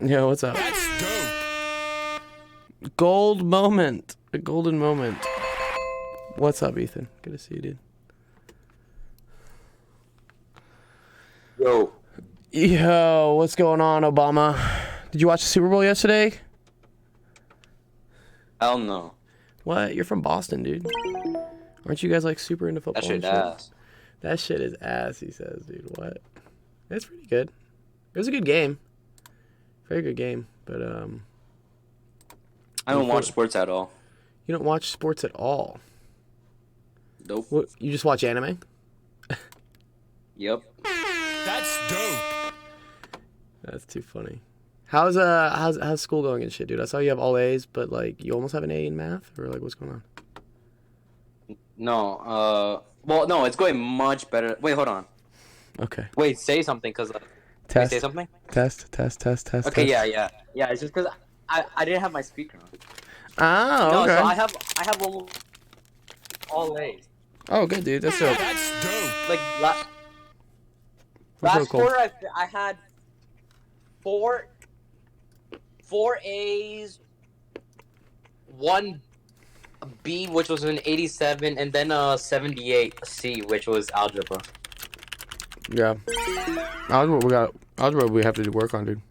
Yo, what's up? That's dope. Gold moment. A golden moment. What's up, Ethan? Good to see you, dude. Yo. Yo, what's going on, Obama? Did you watch the Super Bowl yesterday? Hell no. What? You're from Boston, dude. Aren't you guys like super into football? That shit and ass. That shit is ass, he says, dude. What? It's pretty good. It was a good game. Very good game. But I don't watch sports at all. you don't watch sports at all. Nope. What? You just watch anime? Yep. That's dope. That's too funny. How's school going and shit, dude? I saw you have all A's, but like you almost have an A in math, or like what's going on? No. Well, no, it's going much better. Wait, hold on. Okay. Wait, say something, cause Test. say something. Test. Okay, yeah. It's just cause I didn't have my speaker on. Ah, No, okay. so I have almost all A's. Oh, good, dude. That's dope. That's dope. Like That's last so cool. quarter, I had four A's, one B, which was an 87, and then a 78 C, which was algebra. Yeah. Algebra we have to do work on, dude.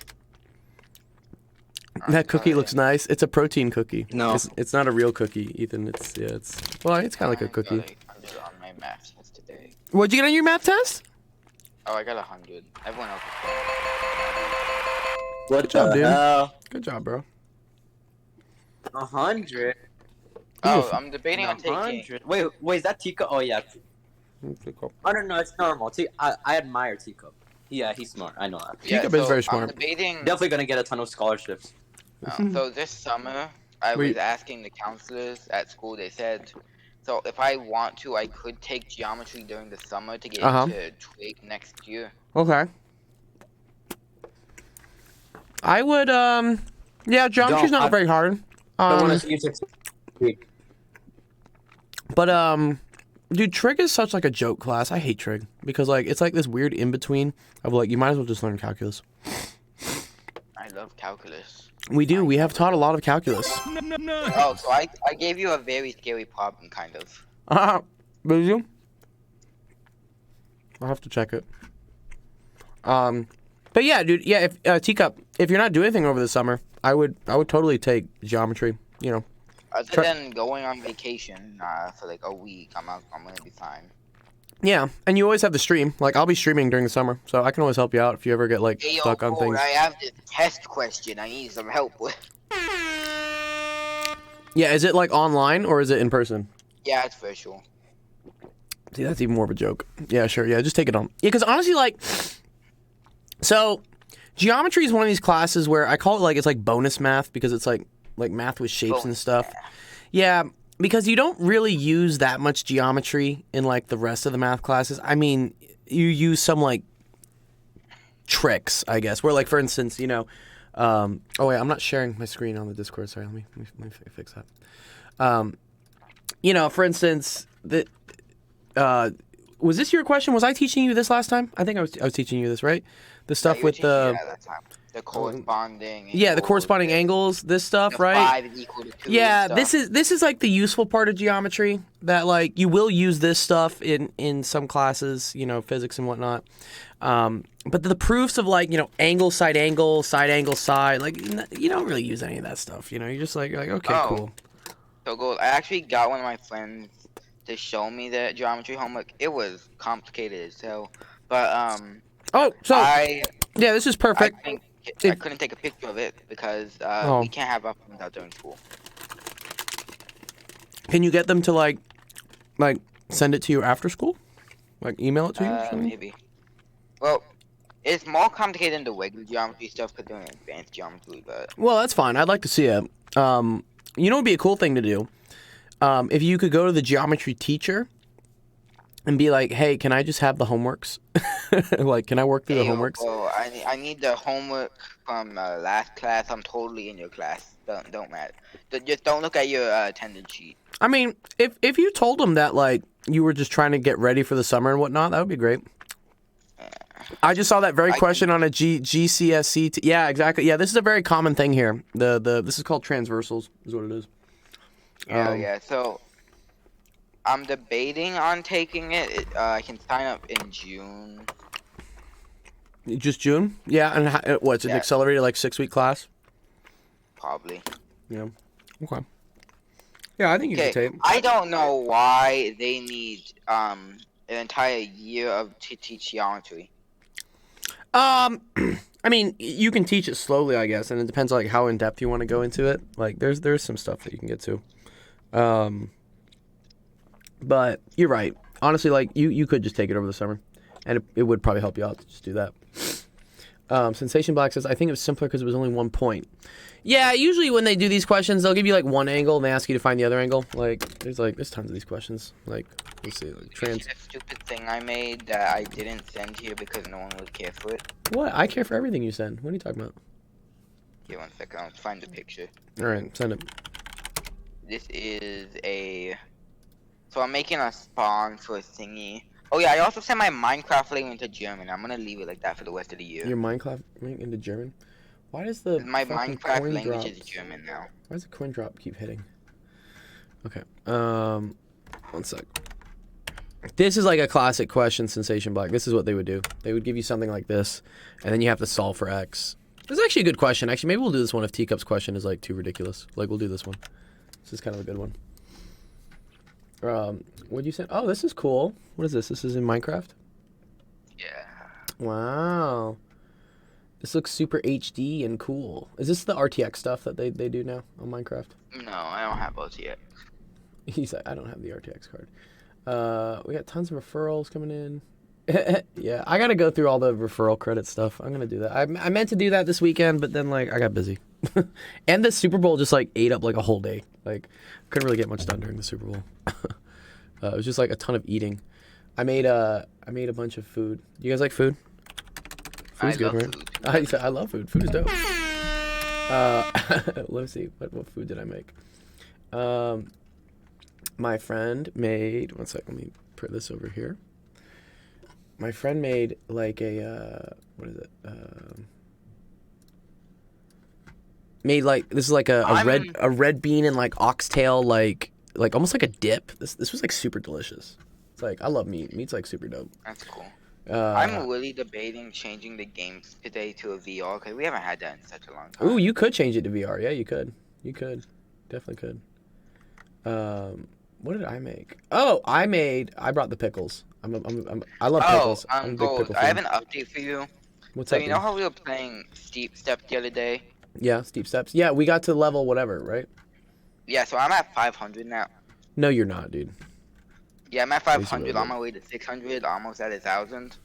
That cookie looks nice. It's a protein cookie. No. It's not a real cookie, Ethan. It's well, it's kind of like a cookie. I got on my math test today. What'd you get on your math test? Oh, I got 100. Everyone else is What Good job, the dude. hell? Good job, bro. 100. Oh, I'm debating on taking. 100. Wait, is that Teacup? Oh yeah. Oh no, it's normal. I admire Teacup. Yeah, he's smart. I know that. Teacup is very I'm smart. debating. Definitely gonna get a ton of scholarships. So this summer, I Wait. was asking the counselors at school. They said, so if I want to, I could take geometry during the summer to get into Twig next year. Okay. I would yeah, geometry's not very hard. I want to see you succeed. But dude, trig is such like a joke class. I hate trig because like it's like this weird in between of like you might as well just learn calculus. I love calculus. We do. We have taught a lot of calculus. Oh, so I gave you a very scary problem, kind of. Did you? I'll have to check it. But yeah, dude. Yeah, if Teacup, if you're not doing anything over the summer, I would totally take geometry. You know. Other than going on vacation for like a week, I'm gonna be fine. Yeah, and you always have the stream. Like I'll be streaming during the summer, so I can always help you out if you ever get like Hey, yo, stuck on Cole, things. I have this test question I need some help with. Yeah, is it like online or is it in person? Yeah, it's virtual. See, that's even more of a joke. Yeah, sure. Yeah, just take it on. Yeah, because honestly, like, so geometry is one of these classes where I call it like it's like bonus math because it's like math with shapes and stuff. Yeah, because you don't really use that much geometry in like the rest of the math classes. I mean, you use some like tricks, I guess. Where like, for instance, you know, oh wait, I'm not sharing my screen on the Discord. Sorry, let me fix that. You know, for instance, was this your question? Was I teaching you this last time? I think I was teaching you this, right? The stuff You with were the teaching me that time. The corresponding. yeah, the angles, corresponding angles, this stuff, the right? 5 is equal to 2 Yeah, and this stuff. is like the useful part of geometry that like you will use this stuff in some classes, you know, physics and whatnot. But the proofs of like, you know, angle, side, like you don't really use any of that stuff. You know, you're just like okay, Oh. cool. So gold. I actually got one of my friends to show me the geometry homework. It was complicated as hell, but Oh, so I yeah, this is I perfect. think If- I couldn't take a picture of it because Oh. we can't have our phones out during school. Can you get them to like send it to you after school? Like email it to you? Or something? Maybe. Well, it's more complicated than the regular geometry stuff because they're in advanced geometry, but Well, that's fine. I'd like to see it. You know, it'd be a cool thing to do. If you could go to the geometry teacher and be like, "Hey, can I just have the homeworks? Like, can I work through the Hey, yo, homeworks?" bro, I need the homework from last class. I'm totally in your class. Don't matter. Just don't look at your attendance sheet. I mean, if you told them that like you were just trying to get ready for the summer and whatnot, that would be great. I just saw that very I question on a GCSE. Yeah, exactly. Yeah, this is a very common thing here. This is called transversals, is what it is. Yeah. So I'm debating on taking it. I can sign up in June. Just June? Yeah, and what's an Yeah. accelerated like 6-week class? Probably. Yeah. Okay. Yeah, I think you should Okay. take. I don't know why they need an entire year to teach geometry. I mean, you can teach it slowly, I guess, and it depends like how in depth you want to go into it. Like, there's some stuff that you can get to. But you're right. Honestly, like you could just take it over the summer, and it would probably help you out to just do that. Sensation Black says, I think it was simpler because it was only 1 point. Yeah, usually when they do these questions, they'll give you like one angle and they ask you to find the other angle. There's tons of these questions. Like, let's see, like It's a stupid thing I made that I didn't send here because no one would care for it. What? I care for everything you send. What are you talking about? Here, 1 second. I'll find the picture. All right, send it. This is a. So I'm making a spawn for a thingy. Oh yeah, I also sent my Minecraft link into German. I'm gonna leave it like that for the rest of the year. Your Minecraft link into German? Why does the My fucking Minecraft coin language drops- is German now. Why does the coin drop keep hitting? Okay. 1 sec. This is like a classic question, Sensation Black. This is what they would do. They would give you something like this, and then you have to solve for X. This is actually a good question. Actually, maybe we'll do this one if Teacup's question is like too ridiculous. Like, we'll do this one. This is kind of a good one. What'd you send? Oh, this is cool. What is this? This is in Minecraft? Yeah. Wow. This looks super HD and cool. Is this the RTX stuff that they do now on Minecraft? No, I don't have those yet. He's like, I don't have the RTX card. We got tons of referrals coming in. Yeah, I gotta go through all the referral credit stuff. I'm gonna do that. I meant to do that this weekend, but then like I got busy. And the Super Bowl just like ate up like a whole day. Like couldn't really get much done during the Super Bowl. It was just like a ton of eating. I made a bunch of food. You guys like food? Food's good, love right? food. I love food. Food is dope. Let's see. What food did I make? My friend made. 1 second. Let me put this over here. My friend made like a what is it? Made like this is like a red bean and like oxtail like almost like a dip. This was like super delicious. It's like I love meat. Meat's like super dope. That's cool. I'm really debating changing the games today to a VR because we haven't had that in such a long time. Ooh, you could change it to VR. Yeah, you could. You could. Definitely could. What did I make? Oh, I brought the pickles. I love pickles. I'm a big Gold, pickle I have fan. an update for you. What's So up? you know dude? how we were playing Steep Step the other day? Yeah, steep steps. Yeah, we got to level whatever, right? Yeah, so I'm at 500 now. No, you're not, dude. Yeah, I'm at At least you 500 really on did. my way to 600, almost at 1,000.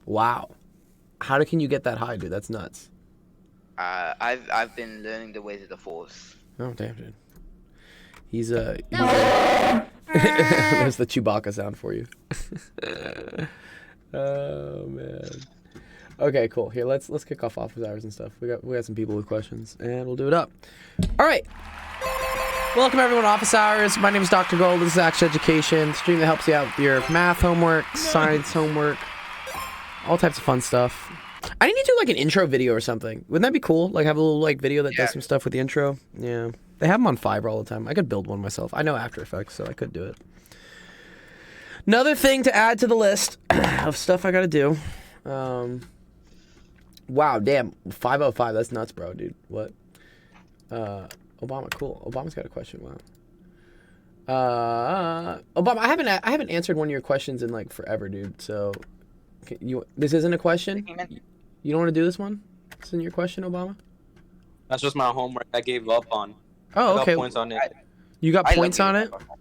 Wow. How can you get that high, dude? That's nuts. I've been learning the ways of the Force. Oh, damn, dude. He's there's the Chewbacca sound for you. Oh man. Okay, cool. Here, let's kick off office hours and stuff. We got some people with questions, and we'll do it up. All right. Welcome everyone to Office Hours. My name is Dr. Gold. This is Action Education, the stream that helps you out with your math homework, science homework, all types of fun stuff. I need to do like an intro video or something. Wouldn't that be cool? Like have a little like video that Yeah. does some stuff with the intro. Yeah, they have them on Fiverr all the time. I could build one myself. I know After Effects, so I could do it. Another thing to add to the list of stuff I gotta do. Wow, damn, 505. That's nuts, bro, dude. What? Obama, cool. Obama's got a question. Wow. Obama, I haven't answered one of your questions in like forever, dude. So, this isn't a question. You don't want to do this one? This isn't your question, Obama? That's just my homework I gave up on. Oh, I okay. got points on it. You got I love points on giving it? up on homework.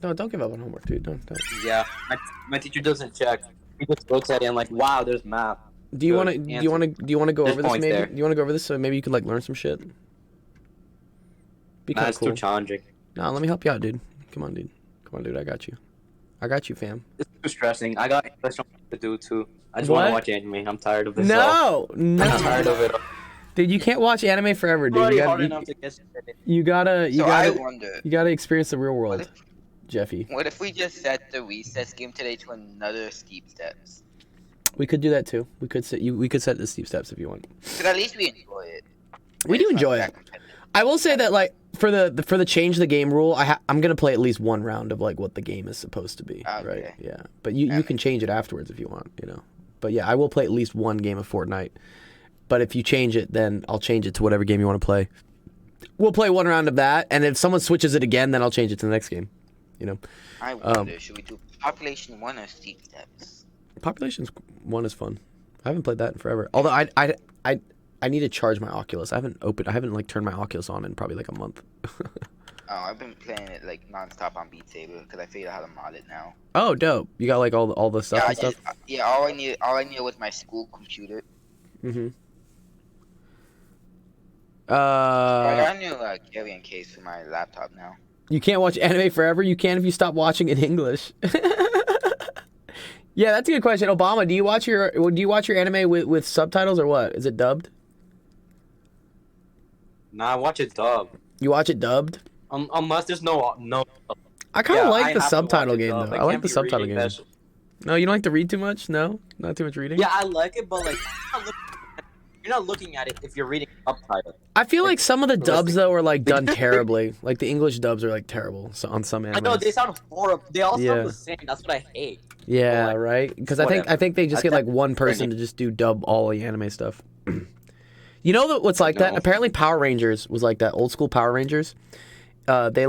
No, don't give up on homework, dude. Don't. Yeah, my teacher doesn't check. He just looks at it and like, wow, there's math. Do you Good want to? Do you want to? Do you want to go There's over this? points Maybe. there. Do you want to go over this so maybe you could like learn some shit? Be kind of That's cool. too challenging. Nah, let me help you out, dude. Come on, dude. I got you. I got you, fam. It's too stressing. I got English homework to do too. I just want What? to watch anime. I'm tired of this. all. No. I'm tired of it. Dude, you can't watch anime forever, dude. Already You hard gotta, enough to get started. you gotta, you So I gotta, wonder, you gotta experience the real what world, if, Jeffy. what if we just set the recess game today to another Steep Steps? We could do that too. We could set the steep steps if you want. But at least we enjoy it. We do It's not enjoy that it. competitive. I will say that like for the change the game rule, I'm gonna play at least one round of like what the game is supposed to be, right? Okay. Yeah, but you can change it afterwards if you want, you know. But yeah, I will play at least one game of Fortnite. But if you change it, then I'll change it to whatever game you want to play. We'll play one round of that, and if someone switches it again, then I'll change it to the next game. You know, I wonder, should we do Population 1 or Steep Steps? Population 1 is fun. I haven't played that in forever. Although I need to charge my Oculus. I haven't like turned my Oculus on in probably like a month. Oh, I've been playing it like non-stop on Beat Saber because I figured out how to mod it now. Oh, dope! You got like all the stuff Yeah, and stuff. all I needed was my school computer. Mm-hmm. I got a new carrying case for my laptop now. You can't watch anime forever. You can if you stop watching in English. Yeah, that's a good question. Obama, do you watch your anime with subtitles or what? Is it dubbed? Nah, I watch it dub. You watch it dubbed? Unless there's no. I kind of Yeah, like I the have to watch subtitle it game dub. though. I like can't the be subtitle reading game. that shit. No, you don't like to read too much? No, not too much reading. Yeah, I like it, but like you're not looking at it if you're reading subtitles. I feel like some of the dubs though are like done terribly. Like the English dubs are like terrible. So on some animes. I know they sound horrible. They all Yeah. sound the same. That's what I hate. Yeah, Like, right. Because I whatever. think they just get like one person to just do dub all the anime stuff. You know what's like that? No. Apparently Power Rangers was like that. Old school Power Rangers. They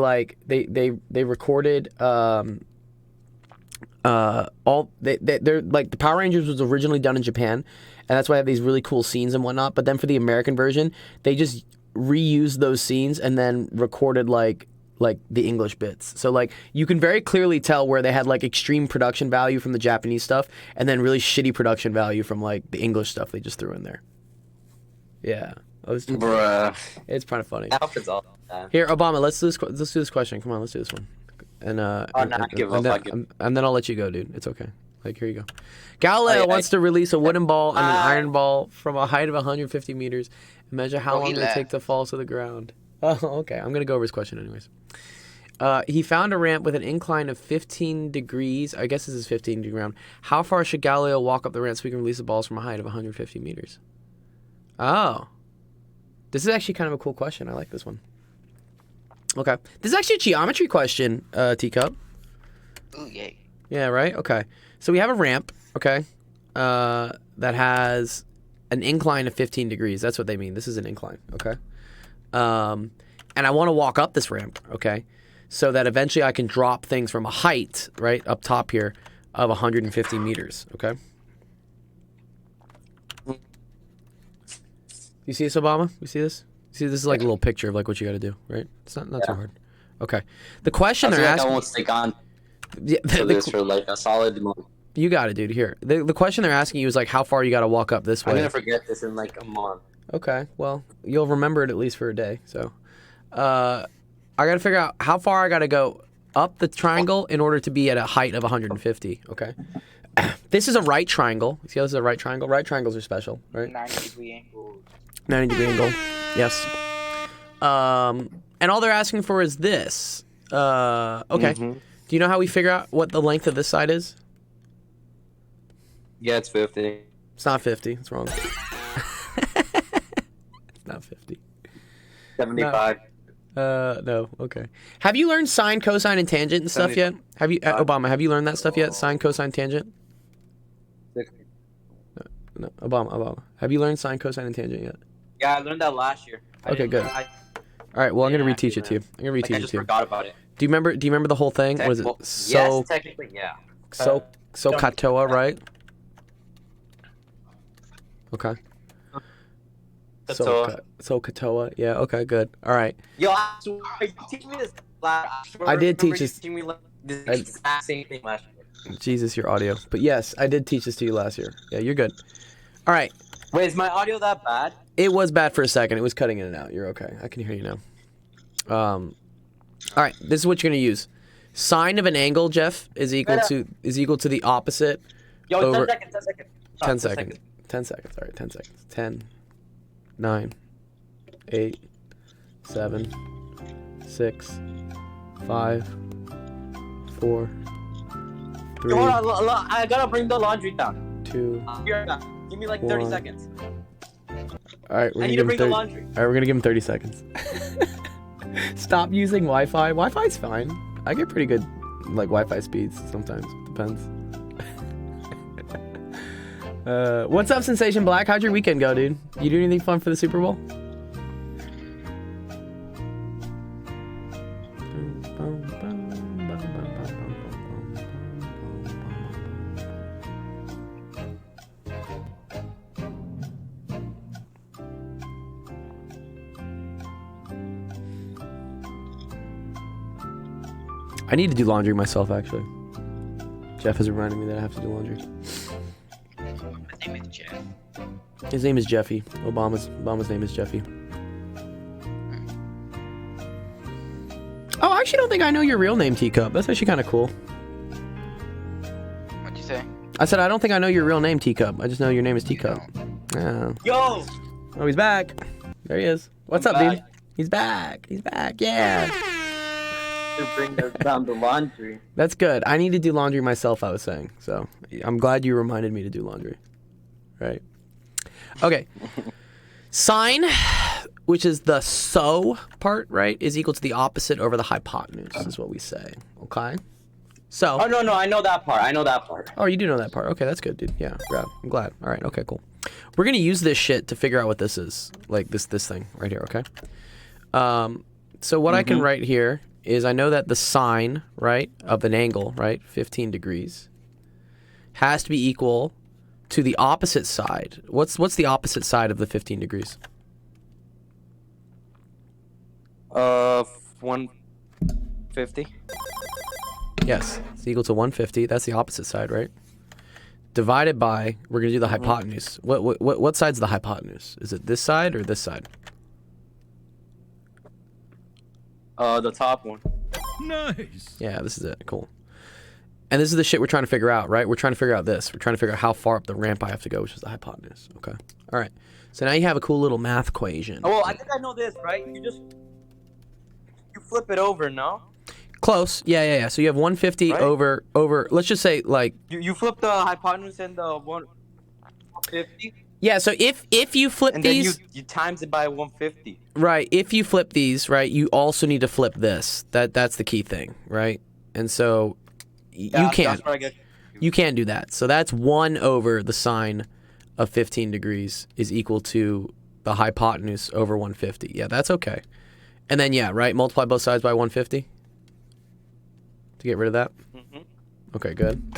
recorded they're like the Power Rangers was originally done in Japan, and that's why I have these really cool scenes and whatnot. But then for the American version, they just reused those scenes and then recorded like the English bits. So like you can very clearly tell where they had like extreme production value from the Japanese stuff and then really shitty production value from like the English stuff they just threw in there. Yeah. Bruh. It's kind of funny. Outfits all that. Here, Obama, let's do this question. Come on, let's do this one. And I give up, and then, I give- and then I'll let you go, dude. It's okay. Like here you go. Galileo I- wants to release a wooden ball and an iron ball from a height of 150 meters and measure how Oh, he long it takes to fall to the ground. Oh, okay. I'm gonna go over his question anyways. He found a ramp with an incline of 15 degrees. I guess this is 15 degree ground. How far should Galileo walk up the ramp so we can release the balls from a height of 150 meters? Oh. This is actually kind of a cool question. I like this one. Okay. This is actually a geometry question, Teacup. Ooh, yay. Yeah, right? Okay. So we have a ramp, okay, that has an incline of 15 degrees. That's what they mean. This is an incline, okay? And I want to walk up this ramp, okay, so that eventually I can drop things from a height, right, up top here, of 150 meters, okay? You see this, Obama? You see this? You see this is like a little picture of like what you got to do, right? It's not too hard. Okay. The question I they're feel like I asking... won't stick on Yeah, to this for like a solid month. You got it, dude. Here, the question they're asking you is like how far you got to walk up this I'm way. gonna forget this in like a month. Okay, well, you'll remember it at least for a day. So, I got to figure out how far I got to go up the triangle in order to be at a height of 150. Okay, this is a right triangle. See how this is a right triangle? Right triangles are special, right? 90-degree angle. 90-degree angle. Yes. And all they're asking for is this. Okay. Do you know how we figure out what the length of this side is? Yeah, it's 50. It's not 50. It's wrong. It's not 50. 75. No. Okay. Have you learned sine, cosine, and tangent and stuff yet? Have you, Obama? Have you learned that stuff yet? Sine, cosine, tangent. 60. No, Obama. Have you learned sine, cosine, and tangent yet? Yeah, I learned that last year. Okay, good. All right. Well, I'm gonna reteach it to you. I'm gonna reteach I it just to you. forgot about it. Do you remember the whole thing? What is it? Well, So yes, technically, yeah. katoa, right? Okay. Katoa. So katoa. Yeah. Okay. Good. All right. Yo, I swear, you teach me this last. I did teach this- Me like this exact same thing last year. Jesus, your audio. But yes, I did teach this to you last year. Yeah, you're good. All right. Wait, is my audio that bad? It was bad for a second. It was cutting in and out. You're okay. I can hear you now. All right. This is what you're gonna use. Sine of an angle, Jeff, is equal to the opposite. Yo, Over- 10 seconds. 10 seconds. 10 seconds. 10 seconds. All right. 10 seconds. 10, 9, 8, 7, 6, 5, 4, 3, Hold on, I gotta bring the laundry down. 2, 2. I'll be right back. Give me like 30 One. seconds. All right, we're I gonna need to give him bring the 30. laundry. All right, we're gonna give him 30 seconds. Stop using Wi-Fi. Wi-Fi's fine. I get pretty good like Wi-Fi speeds sometimes. Depends. What's up, Sensation Black? How'd your weekend go, dude? You do anything fun for the Super Bowl? I need to do laundry myself, actually. Jeff has reminded me that I have to do laundry. His name is Jeff. His name is Jeffy. Obama's name is Jeffy. Oh, I actually don't think I know your real name, Teacup. That's actually kind of cool. What'd you say? I said I don't think I know your real name, Teacup. I just know your name is Teacup. Yeah. Yo! Oh, he's back. There he is. What's I'm up, dude? back. He's back. He's back. Yeah. To bring down the laundry. That's good. I need to do laundry myself, I was saying. So I'm glad you reminded me to do laundry. Right. Okay. Sine, which is the so part, right, is equal to the opposite over the hypotenuse, is what we say. Okay? So. Oh, no, I know that part. Oh, you do know that part. Okay, that's good, dude. Yeah, grab. I'm glad. All right, okay, cool. We're going to use this shit to figure out what this is. Like this thing right here, okay? So what I can write here is I know that the sine, right, of an angle, right, 15 degrees, has to be equal to the opposite side. What's the opposite side of the 15 degrees? 150. Yes, it's equal to 150. That's the opposite side, right? Divided by, we're going to do the hypotenuse. What side's the hypotenuse? Is it this side or this side? The top one. Nice. Yeah, this is it. Cool. And this is the shit we're trying to figure out, right? We're trying to figure out this. We're trying to figure out how far up the ramp I have to go, which is the hypotenuse. Okay. All right. So now you have a cool little math equation. Oh, well, I think I know this, right? You flip it over, no? Close. Yeah. So you have 150 Right? over, let's just say like, You flip the hypotenuse and the 150, yeah, so if you flip and these, then you times it by 150. right, if you flip these, right, you also need to flip this. That's the key thing, right? And so you can't. That's where I get. You can't do that. So that's 1 over the sine of 15 degrees is equal to the hypotenuse over 150. Yeah, that's okay. And then, yeah, right, multiply both sides by 150 to get rid of that. Okay, good.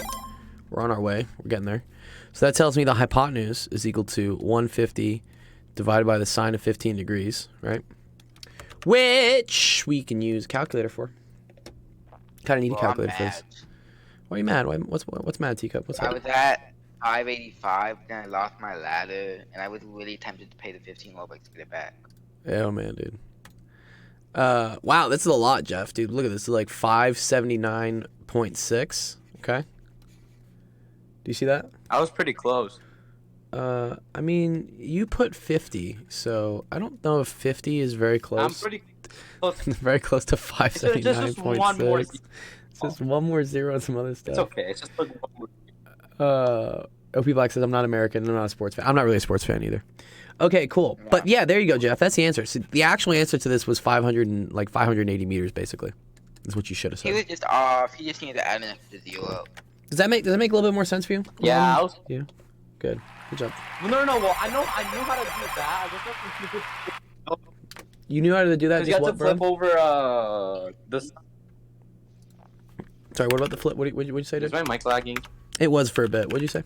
We're on our way. We're getting there. So that tells me the hypotenuse is equal to 150 divided by the sine of 15 degrees, right? Which we can use a calculator for. Kind of need a calculator for this. Why are you mad? What's mad, Teacup? What's I up? was at 585, then I lost my ladder, and I was really tempted to pay the 15 Robux to get it back. Oh man, dude. Wow, this is a lot, Jeff, dude. Look at this. It's like 579.6. Okay. Do you see that? I was pretty close. I mean, you put 50, so I don't know if 50 is very close. I'm pretty close. Very close to Just one more. 579.6. It's just one more zero and some other stuff. It's okay. It's just like one more. OP Black says, I'm not American. I'm not a sports fan. I'm not really a sports fan either. Okay, cool. But yeah, there you go, Jeff. That's the answer. So the actual answer to this was 580 meters, basically. Is what you should have He said. was just off. He just needed to add an extra 0. Does that make a little bit more sense for you? Yeah, I was. Yeah. Good. Good job. No. Well, I knew how to do that. I just got confused. You knew how to do that. You Just have what, to bro? flip over this. Sorry. What about the flip? What'd you say? Is Dude? my mic lagging? It was for a bit. What'd you say?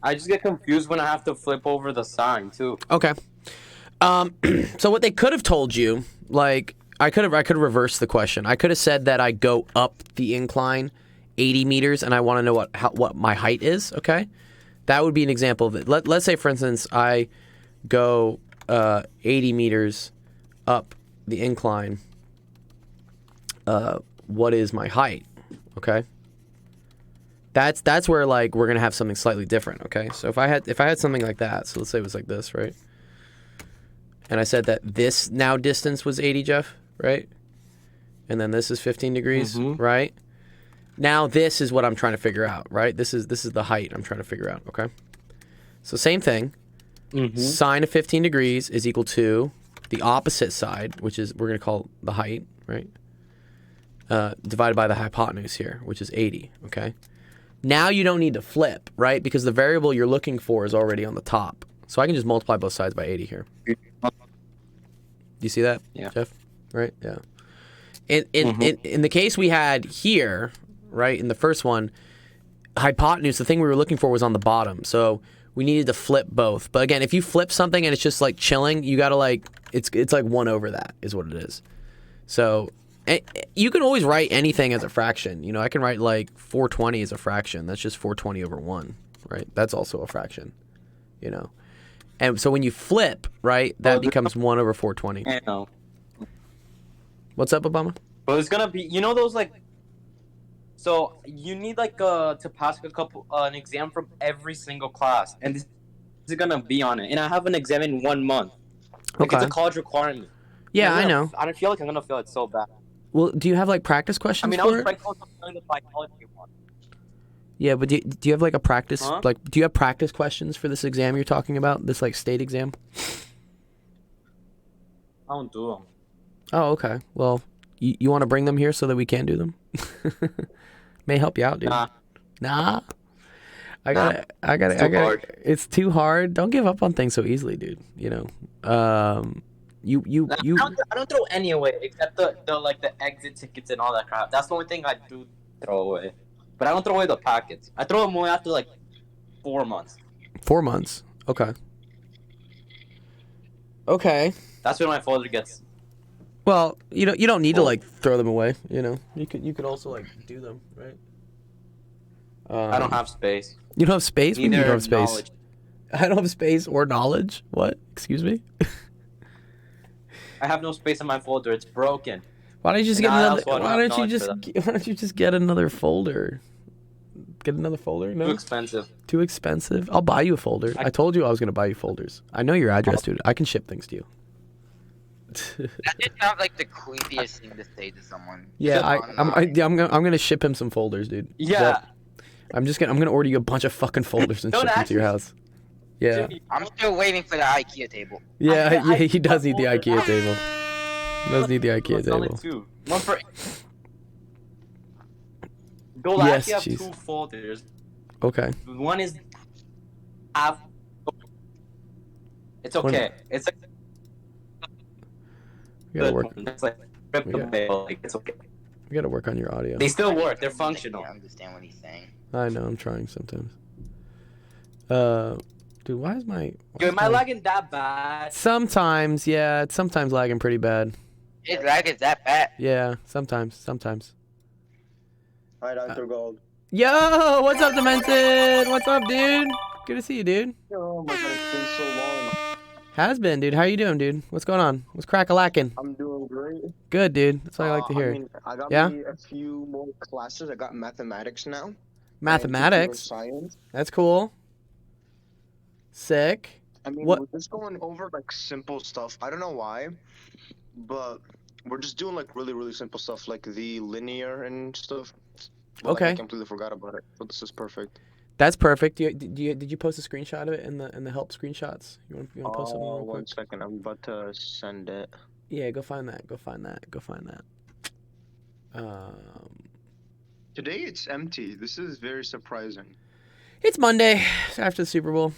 I just get confused when I have to flip over the sign too. Okay. So what they could have told you, like, I could have reversed the question. I could have said that I go up the incline 80 meters and I want to know what my height is. Okay. That would be an example of it. Let's say, for instance, I go 80 meters up the incline. What is my height? Okay. That's where, like, we're gonna have something slightly different. Okay. So if I had something like that, so let's say it was like this, right? And I said that this now distance was 80, Jeff, right? And then this is 15 degrees, right? Now this is what I'm trying to figure out, right? This is the height I'm trying to figure out, okay? So same thing. Sine of 15 degrees is equal to the opposite side, which is we're going to call the height, right? Divided by the hypotenuse here, which is 80, okay? Now you don't need to flip, right? Because the variable you're looking for is already on the top. So I can just multiply both sides by 80 here. Do you see that, Jeff? Right? Yeah. In the case we had here, right, in the first one, hypotenuse, the thing we were looking for was on the bottom. So we needed to flip both. But again, if you flip something and it's just like chilling, you got to like, it's like 1 over that is what it is. So you can always write anything as a fraction. You know, I can write like 420 as a fraction. That's just 420 over 1, right? That's also a fraction, you know. And so when you flip, right, that becomes 1 over 420. I know. What's up, Obama? But it's gonna be, you know, those like. So you need like to pass an exam from every single class, and this is gonna be on it. And I have an exam in 1 month. Like, it's a college requirement. Yeah, I know. I don't feel like I'm gonna feel it so bad. Well, do you have like practice questions I mean, I for was it? right close to doing the psychology one. Yeah, but do you have like a practice, Huh? like, do you have practice questions for this exam you're talking about? This like state exam? I don't do them. Oh, okay. Well, you want to bring them here so that we can do them? May help you out, dude. Nah. I got hard. It's too hard. Don't give up on things so easily, dude. You know. I don't throw any away except the like the exit tickets and all that crap. That's the only thing I do throw away. But I don't throw away the packets. I throw them away after like 4 months. 4 months. Okay. Okay. That's when my folder gets. Well, you don't need to like throw them away. You know, you could also like do them, right? I don't have space. You don't have space. When you don't Neither have space. knowledge. I don't have space or knowledge. What? Excuse me. I have no space in my folder. It's broken. Why don't you just get And I another? also don't Why have don't you knowledge just? for Why don't you just get another folder? Get another folder? No. Too expensive. Too expensive. I'll buy you a folder. I told you I was gonna buy you folders. I know your address, dude. I can ship things to you. That did sound like the creepiest thing to say to someone. Yeah, I'm Online. gonna ship him some folders, dude. Yeah. I'm gonna order you a bunch of fucking folders and Don't ship them to your actually- house. Yeah. Jimmy, I'm still waiting for the IKEA table. Yeah, I- he does need the I- IKEA table. He does need the IKEA it's only table. 2. One for. They'll Yes, actually have jeez. 2 folders. Okay. One is half. It's okay. It's like We gotta good work. one. It's like rip the Yeah. mail. Like, it's okay. We gotta work on your audio. They still work. They're I functional. can't understand what he's saying. I know. I'm trying sometimes. Dude, why is my? Yo, am I lagging that bad? Sometimes, yeah. It's sometimes lagging pretty bad. His lag is that bad. Yeah, sometimes. Hi, Dr. Gold. Yo, what's up, Demented? What's up, dude? Good to see you, dude. Oh my god, it's been so long. Has been, dude. How you doing, dude? What's going on? What's crack-a-lacking? I'm doing great. Good, dude. That's what I like to hear. I got Yeah? me a few more classes. I got mathematics now. and Mathematics. computer Science. That's cool. Sick. I mean, What- we're just going over like simple stuff. I don't know why, but we're just doing like really, really simple stuff like the linear and stuff. But, like, Okay. I completely forgot about it. But this is perfect. That's perfect. Did you post a screenshot of it in the help screenshots? You want to post something real One quick? second. I'm about to send it. Yeah, go find that. Today it's empty. This is very surprising. It's Monday after the Super Bowl.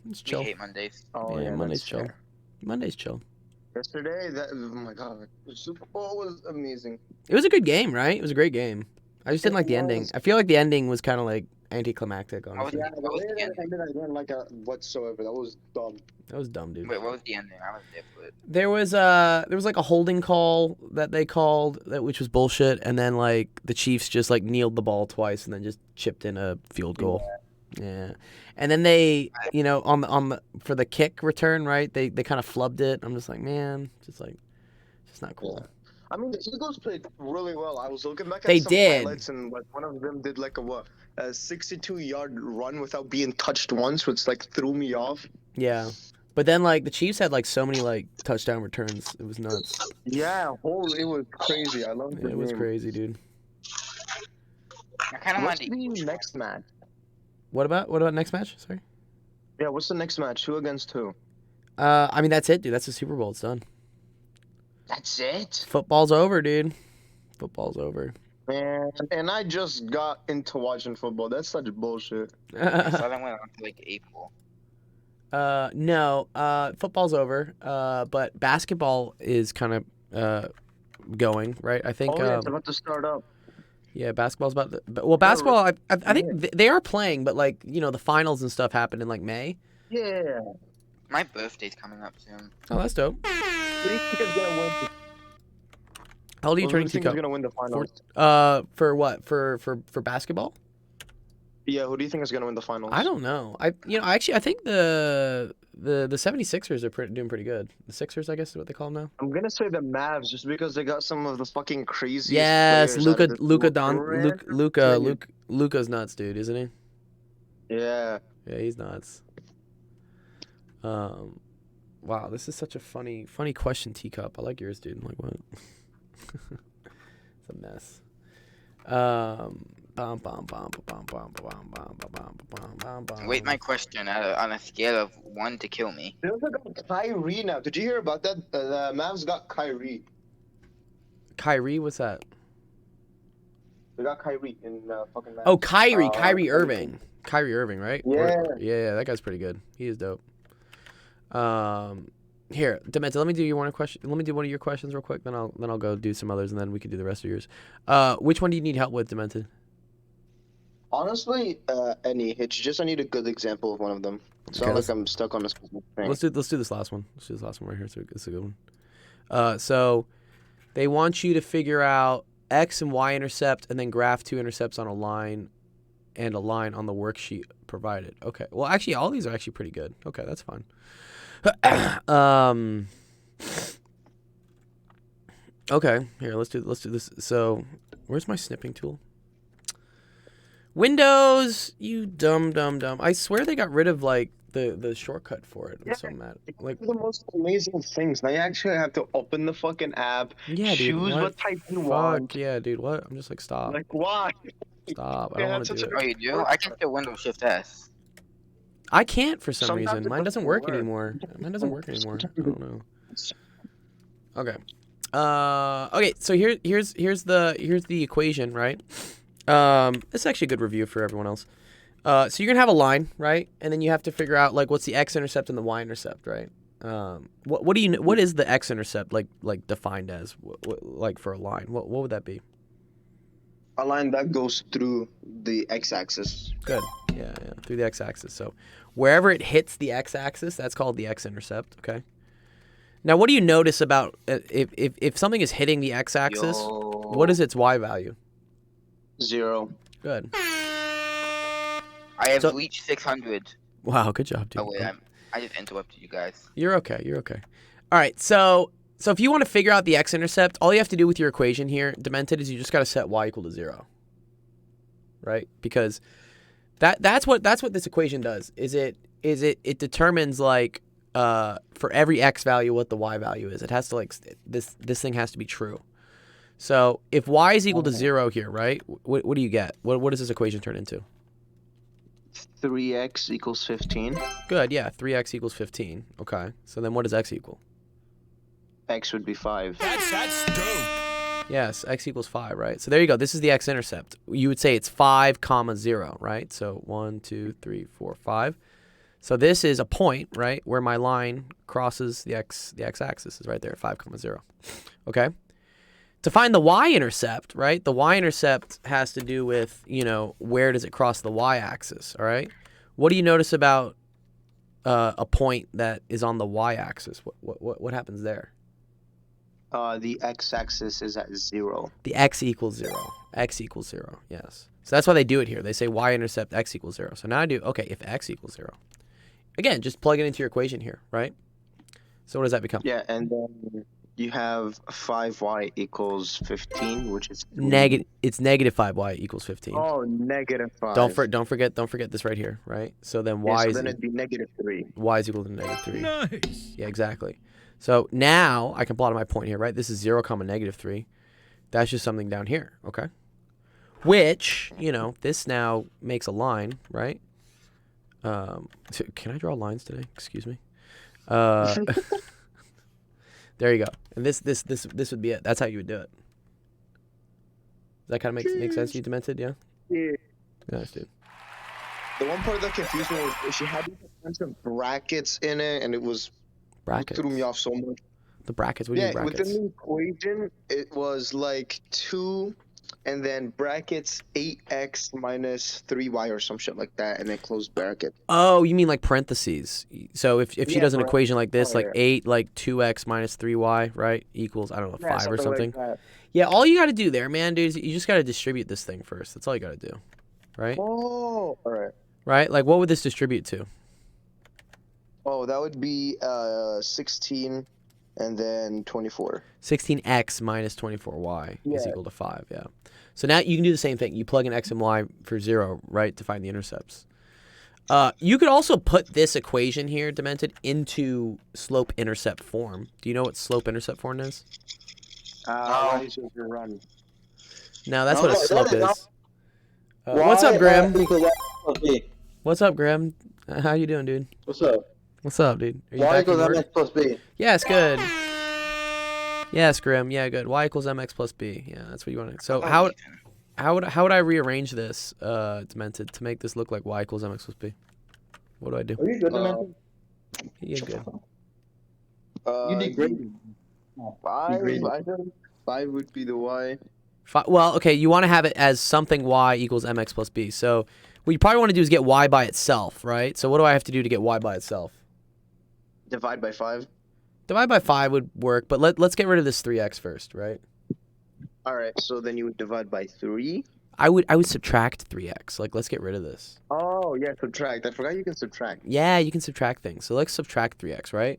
It's We chill. hate Mondays. Oh Yeah, Monday's that's chill. fair. Monday's chill. Yesterday, oh my god, the Super Bowl was amazing. It was a good game, right? It was a great game. I just didn't like the It ending. was. I feel like the ending was kind of like anticlimactic. I was- Honestly, Yeah, What the was way the that ending? ended, I didn't like it whatsoever. That was dumb. that was dumb, dude. Wait, what was the ending? I was there for it. There was like a holding call that they called that, which was bullshit, and then like the Chiefs just like kneeled the ball twice and then just chipped in a field goal. Yeah, and then they, on the for the kick return, right? They kind of flubbed it. I'm just like, man, just not cool. I mean, the Eagles played really well. I was looking back at They some did. highlights, and like one of them did like a 62-yard run without being touched once, which like threw me off. Yeah, but then like the Chiefs had like so many like touchdown returns. It was nuts. Yeah, it was crazy. I loved the It was game. crazy, dude. I kind of want What's the the next match? What about next match? Sorry. Yeah, what's the next match? Who against who? I mean, that's it, dude. That's the Super Bowl. It's done. That's it? Football's over, dude. Football's over. Man, and I just got into watching football. That's such bullshit. I saw that went on to like April. No. Football's over. But basketball is kind of going right. I think. Oh yeah, it's about to start up. Yeah, basketball's about. Well, basketball. I think they are playing, but like the finals and stuff happen in like May. Yeah. My birthday's coming up soon. Oh, that's dope. Who do you think is gonna win? How old are you Who do turning, you think Teacup? is gonna win the finals? For what? For basketball? Yeah, who do you think is gonna win the finals? I don't know. I think the 76ers are doing pretty good. The Sixers, I guess, is what they call them now. I'm gonna say the Mavs just because they got some of the fucking craziest. Yes, players out of this world. Luka's nuts, dude, isn't he? Yeah. Yeah, he's nuts. Wow, this is such a funny question, Teacup. I like yours, dude. I'm like, what? It's a mess. Wait, my question on a scale of 1 to kill me. They also got Kyrie now. Did you hear about that? The Mavs got Kyrie. Kyrie, what's that? They got Kyrie in fucking Mavs. Oh, Kyrie Irving. Kyrie Irving, right? Yeah. Yeah, that guy's pretty good. He is dope. Here, Dementa, let me do one of your questions real quick, then I'll go do some others, and then we can do the rest of yours. Which one do you need help with, Dementa? Honestly, any. It's just I need a good example of one of them. It's Okay, not let's- like I'm stuck on a specific thing. Let's do this last one. Let's do this last one right here. It's a good one. So they want you to figure out x and y intercept, and then graph two intercepts on a line, and a line on the worksheet provided. Okay. Well, actually, all these are actually pretty good. Okay, that's fine. Okay, here, let's do this. So, where's my snipping tool? Windows, you dumb. I swear they got rid of like the shortcut for it. I'm so mad. Like, the most amazing things. Now you actually have to open the fucking app, yeah, dude. choose what type you Fuck, want. yeah, dude. What? I'm just like, stop. Like why? Stop. I Yeah, don't want to that's do it. such Oh, you do? I can still Windows Shift S. I can't for some Sometimes reason. it Mine doesn't doesn't work work. anymore. Mine doesn't work anymore. I don't know. Okay. Okay. So here's the equation, right? This is actually a good review for everyone else. So you're gonna have a line, right? And then you have to figure out like what's the x-intercept and the y-intercept, right? What is the x-intercept like defined as? Like for a line? What would that be? A line that goes through the x-axis. Good. Yeah, through the x-axis. So wherever it hits the x-axis, that's called the x-intercept. Okay. Now, what do you notice about if something is hitting the x-axis? What is its y value? 0. Good. I have So- reached 600. Wow, good job, dude. Oh wait, I just interrupted you guys. You're okay. All right. So if you want to figure out the x-intercept, all you have to do with your equation here, Demented, is you just got to set y equal to 0. Right? Because that's what this equation does. It determines like for every x value what the y value is. It has to like this thing has to be true. So if y is equal to 0 here, right? What do you get? What does this equation turn into? 3x equals 15. Good. Yeah. 3x equals 15. Okay. So then what does x equal? X would be 5. That's dope. Yes, x equals 5, right? So there you go. This is the x-intercept. You would say it's 5, 0, right? So 1, 2, 3, 4, 5. So this is a point, right, where my line crosses the x-axis is right there, 5, 0. Okay? To find the y-intercept, right, the y-intercept has to do with, where does it cross the y-axis, all right? What do you notice about a point that is on the y-axis? What happens there? The x-axis is at 0. The x equals 0. X equals 0, yes. So that's why they do it here. They say y-intercept x equals 0. So now I do, okay, if x equals 0. Again, just plug it into your equation here, right? So what does that become? Yeah, and then you have 5y equals 15, which is It's negative 5y equals 15. Oh, negative 5. Don't forget this right here, right? So then Yeah, y so is then it'd be negative 3. y is equal to negative 3. Nice. Yeah, exactly. So now I can plot my point here, right? This is 0, negative 3. That's just something down here, okay? which, you know, this now makes a line, right? Can I draw lines today? Excuse me. There you go. And this would be it. That's how you would do it. Does that kind of make sense to you, Demented? Yeah? Yeah. Nice, dude. The one part that confused me was she had a bunch of brackets in it, and it Brackets. threw me off so much. The brackets. What do you mean brackets? Within the equation, it was like 2, and then brackets 8x minus 3y or some shit like that, and then closed bracket. Oh, you mean like parentheses. So if she does an equation like this, like yeah. 8, like 2x minus 3y, right, equals, I don't know, 5 or something. Like that. Yeah, all you got to do there, man, dude, is you just got to distribute this thing first. That's all you got to do, right? Oh, all right. Right? Like, what would this distribute to? Oh, that would be 16 and then 24. 16x minus 24y is Yeah. equal to 5, yeah. So now you can do the same thing. You plug in x and y for 0, right, to find the intercepts. You could also put this equation here, Demented, into slope-intercept form. Do you know what slope-intercept form is? Why is it run? No, that's No, what a that slope is not- is. What's up, Graham? B. What's up, Graham? How you doing, dude? What's up? What's up, dude? Are you Y back in equals work? mx plus b. Yes, good. Yes, Grim. Yeah, good. Y equals mx plus b. Yeah, that's what you want to. So how would I rearrange this, Demented, to make this look like y equals mx plus b? What do I do? Are you good, Demented? You're good. You did great. 5. Agreed. I think 5 would be the y. Well, okay, you want to have it as something y equals mx plus b. So what you probably want to do is get y by itself, right? So what do I have to do to get y by itself? Divide by 5. Divide by 5 would work, but let's get rid of this 3x first, right? All right, so then you would divide by 3. I would subtract 3x. Like, let's get rid of this. Oh, yeah, subtract. I forgot you can subtract. Yeah, you can subtract things. So let's subtract 3x, right?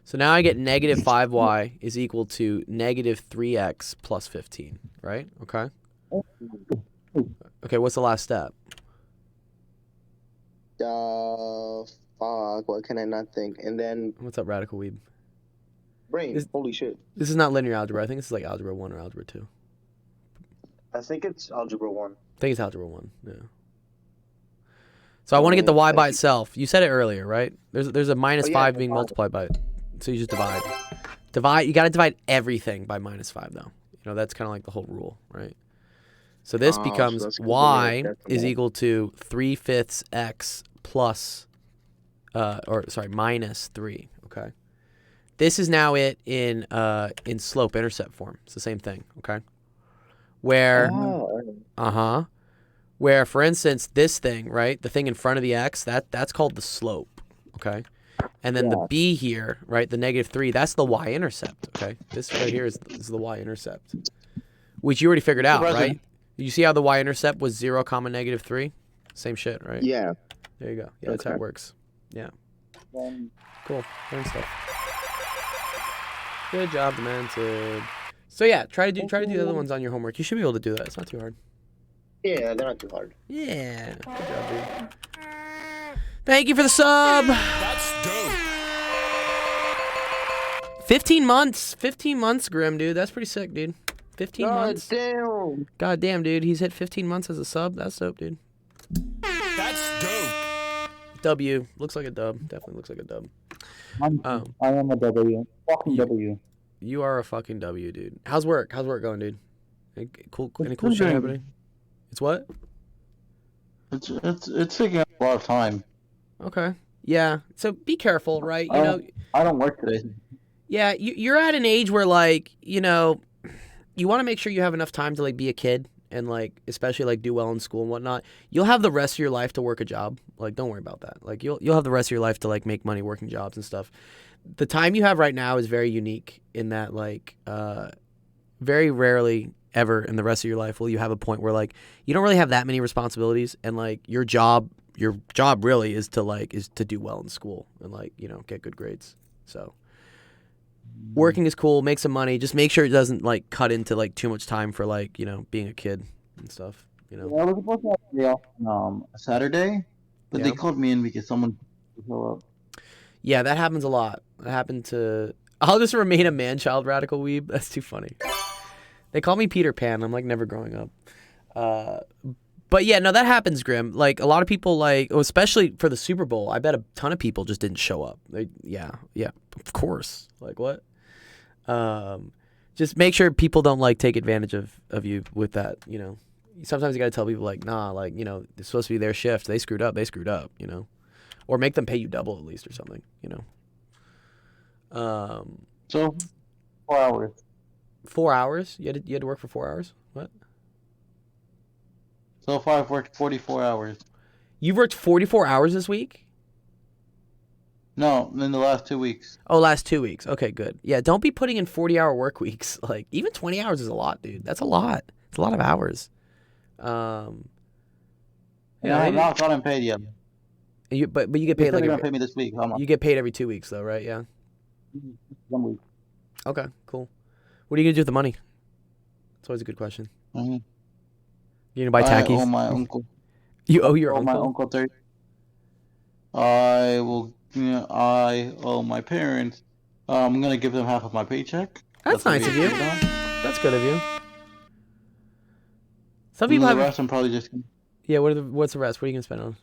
So now I get negative 5y is equal to negative 3x plus 15, right? Okay. Okay, what's the last step? Fuck, what can I not think? And then What's up, Radical Weeb? brain. Holy shit. This is not linear algebra. I think this is like algebra 1 or algebra 2. I think it's algebra 1. I think it's algebra 1, yeah. So I want to get the y by itself. You said it earlier, right? There's a minus Oh, yeah, 5 being divide. multiplied by it. So you just divide. You got to divide everything by minus 5, though. You know, that's kind of like the whole rule, right? So this Oh, so becomes that's y completely is decimal. equal to 3/5 x plus, minus 3, okay? This is now it in slope-intercept form. It's the same thing, okay? Where, where, for instance, this thing, right, the thing in front of the x, that's called the slope, okay? And then the b here, right, the negative 3, that's the y-intercept, okay? This right here is the y-intercept, which you already figured out, right? You see how the y-intercept was 0, negative 3? Same shit, right? Yeah. There you go. Yeah, that's how it works. Yeah. Cool. Learn stuff. Good job, Demented. So yeah, try to do the other ones on your homework. You should be able to do that. It's not too hard. Yeah, they're not too hard. Yeah. Good job, dude. Thank you for the sub. That's dope. 15 months. 15 months, Grim, dude. That's pretty sick, dude. 15 months. Damn. God damn, dude. He's hit 15 months as a sub. That's dope, dude. That's dope. W. Looks like a dub. Definitely looks like a dub. I am a W. Fucking W. You are a fucking W, dude. How's work? How's work going, dude? Any cool It's shit good. happening? It's what? It's taking up a lot of time. Okay. Yeah. So be careful, right? You know, I don't work today. yeah, you're at an age where, like, you know, you want to make sure you have enough time to, like, be a kid and, like, especially, like, do well in school and whatnot. You'll have the rest of your life to work a job. Like, don't worry about that. Like, you'll have the rest of your life to, like, make money working jobs and stuff. The time you have right now is very unique in that, like, very rarely ever in the rest of your life will you have a point where, like, you don't really have that many responsibilities and, like, your job really is to do well in school and, like, you know, get good grades. So working is cool, make some money, just make sure it doesn't, like, cut into, like, too much time for, like, you know, being a kid and stuff, you know. Yeah, I was supposed to have a day off on Saturday, but they Yeah. called me in because someone show up. Yeah, that happens a lot. That happened to I'll just remain a man-child, Radical Weeb. That's too funny. They call me Peter Pan. I'm like never growing up. But yeah, no, that happens, Grim. Like a lot of people, like especially for the Super Bowl, I bet a ton of people just didn't show up. Yeah, of course. Like what? Just make sure people don't like take advantage of you with that. You know, sometimes you got to tell people like, nah, like it's supposed to be their shift. They screwed up. You know, or make them pay you double at least or something. You know. So, 4 hours. 4 hours? You had to work for 4 hours? What? So far, I've worked 44 hours. You've worked 44 hours this week? No, in the last 2 weeks. Oh, last 2 weeks. Okay, good. Yeah, don't be putting in 40-hour work weeks. Like, even 20 hours is a lot, dude. That's a lot. It's a lot of hours. Yeah, I have not gotten paid yet. But you get They paid said like they're gonna pay me this week. How much? you get paid every 2 weeks though, right? Yeah. 1 week. Okay, cool. What are you gonna do with the money? It's always a good question. Mm-hmm. You gonna buy I tackies? owe my uncle. You owe your my uncle? uncle 30. I will. I owe my parents. I'm gonna give them half of my paycheck. That's nice of you. That's good of you. Some people The have. rest, I'm probably just. Yeah. What's the rest? What are you gonna spend on?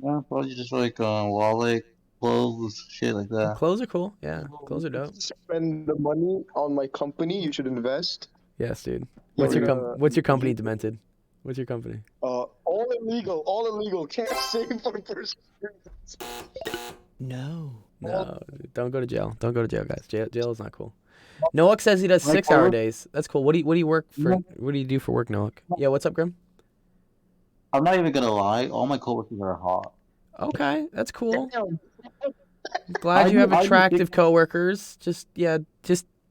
Yeah, probably just like wallet, clothes, shit like that. Clothes are cool. Yeah, clothes are dope. Spend the money on my company. You should invest. Yes, dude. What's your company, Demented? What's your company? All illegal. Can't save for the first. No, don't go to jail. Don't go to jail, guys. Jail is not cool. Noak says he does 6-hour days. That's cool. What do you work for? What do you do for work, Noak? Yeah, what's up, Grim? I'm not even gonna lie. All my coworkers are hot. Okay, that's cool. Glad you have attractive coworkers. Just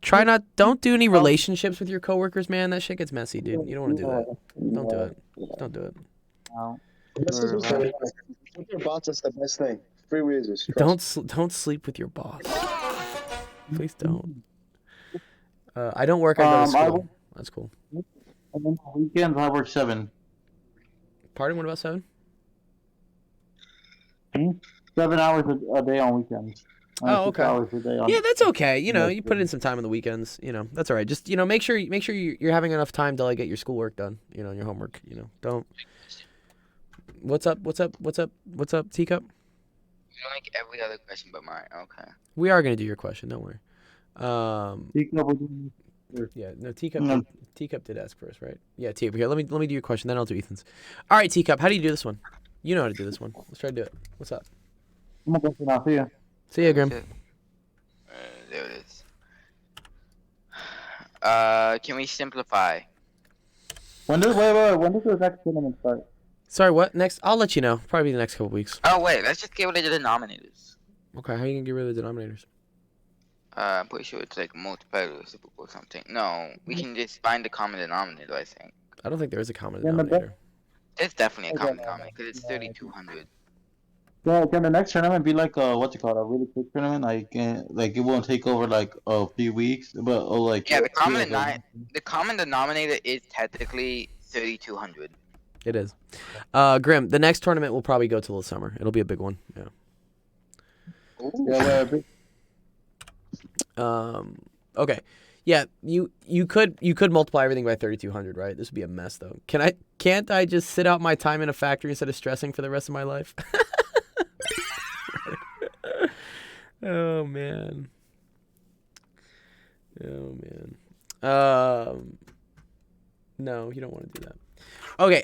try not. Don't do any relationships with your coworkers, man. That shit gets messy, dude. You don't want to do that. Don't do it. Don't do it. With your boss, that's the best thing. Free wages. Don't sleep with your boss. Please don't. I don't work. I go to school. That's cool. And then on weekends, I work 7. Pardon? What about 7? 7 hours a day on weekends. Oh, 6 okay. hours a day on. Yeah, that's okay. You know, you put in some time on the weekends. You know, that's all right. Just make sure you're having enough time to like get your schoolwork done. You know, your homework. You know, don't. What's up, Teacup? You like every other question but mine. Okay. We are gonna do your question. Don't worry. Yeah, no, Teacup did ask first, right? Yeah, Teacup. Here, let me do your question, then I'll do Ethan's. All right, Teacup, how do you do this one? You know how to do this one. Let's try to do it. What's up? I'm gonna go for now. See ya. See ya, Grim. There it is. Can we simplify? When does the next tournament start? Sorry, what? Next? I'll let you know. Probably the next couple weeks. Oh wait, let's just get rid of the denominators. Okay, how are you gonna get rid of the denominators? I'm pretty sure it's like multiplied or reciprocal or something. No, we can just find the common denominator, I think. I don't think there is a common denominator. There's definitely a common denominator because it's 3,200. Yeah, can the next tournament be like a really quick tournament? Like it won't take over like a few weeks, but yeah, the common denominator is technically 3,200. It is. Grim, the next tournament will probably go till the summer. It'll be a big one. Yeah. Yeah, okay. Yeah, you could multiply everything by 3,200, right? This would be a mess though. Can't I just sit out my time in a factory instead of stressing for the rest of my life? Oh man. No, you don't want to do that. Okay.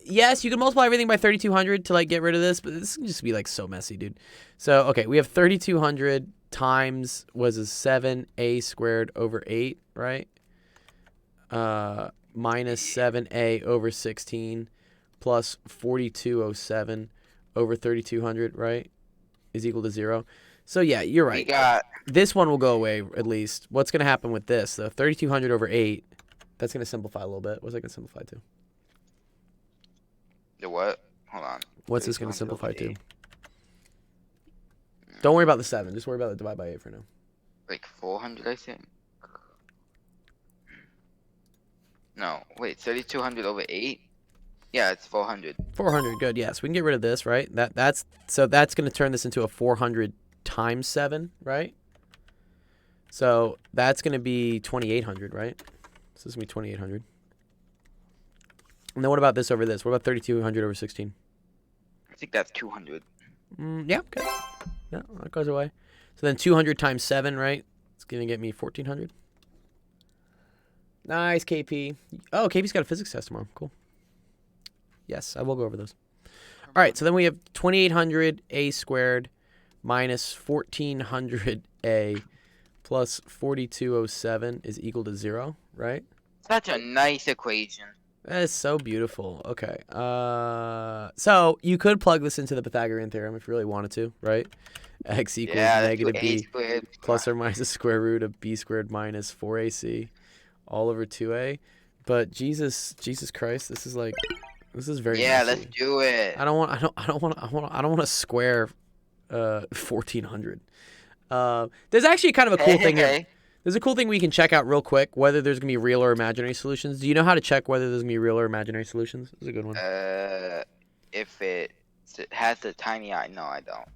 Yes, you can multiply everything by 3,200 to like get rid of this, but this can just be like so messy, dude. So okay, we have 3,200 times was a 7a squared over 8, right? Minus 7a over 16 plus 4,207 over 3,200, right? Is equal to 0. So yeah, you're right. This one will go away at least. What's gonna happen with this? So 3,200 over 8. That's gonna simplify a little bit. What's that gonna simplify to? The what? Hold on. What's this gonna simplify to? Don't worry about the 7. Just worry about the divide by 8 for now. Like 400, I think. No, wait, 3,200 over 8? Yeah, it's 400. 400, good. Yes, we can get rid of this, right? That's going to turn this into a 400 times 7, right? So that's going to be 2,800, right? So this is going to be 2,800. And then what about this over this? What about 3200 over 16? I think that's 200. Yeah, okay. Yeah, that goes away. So then 200 times 7, right? It's going to get me 1400. Nice, KP. Oh, KP's got a physics test tomorrow. Cool. Yes, I will go over those. All right, so then we have 2800 a squared minus 1400a plus 4207 is equal to 0, right? Such a nice equation. That is so beautiful. Okay. So you could plug this into the Pythagorean theorem if you really wanted to, right? X equals Yeah, negative that's 2a b squared. plus or minus the square root of b squared minus 4ac all over 2a. But Jesus Christ, this is very Yeah, messy. let's do it. I don't want to square 1400. There's actually kind of a cool thing here. Hey. There's a cool thing we can check out real quick, whether there's going to be real or imaginary solutions. Do you know how to check whether there's going to be real or imaginary solutions? This is a good one. If it has the tiny eye, no, I don't.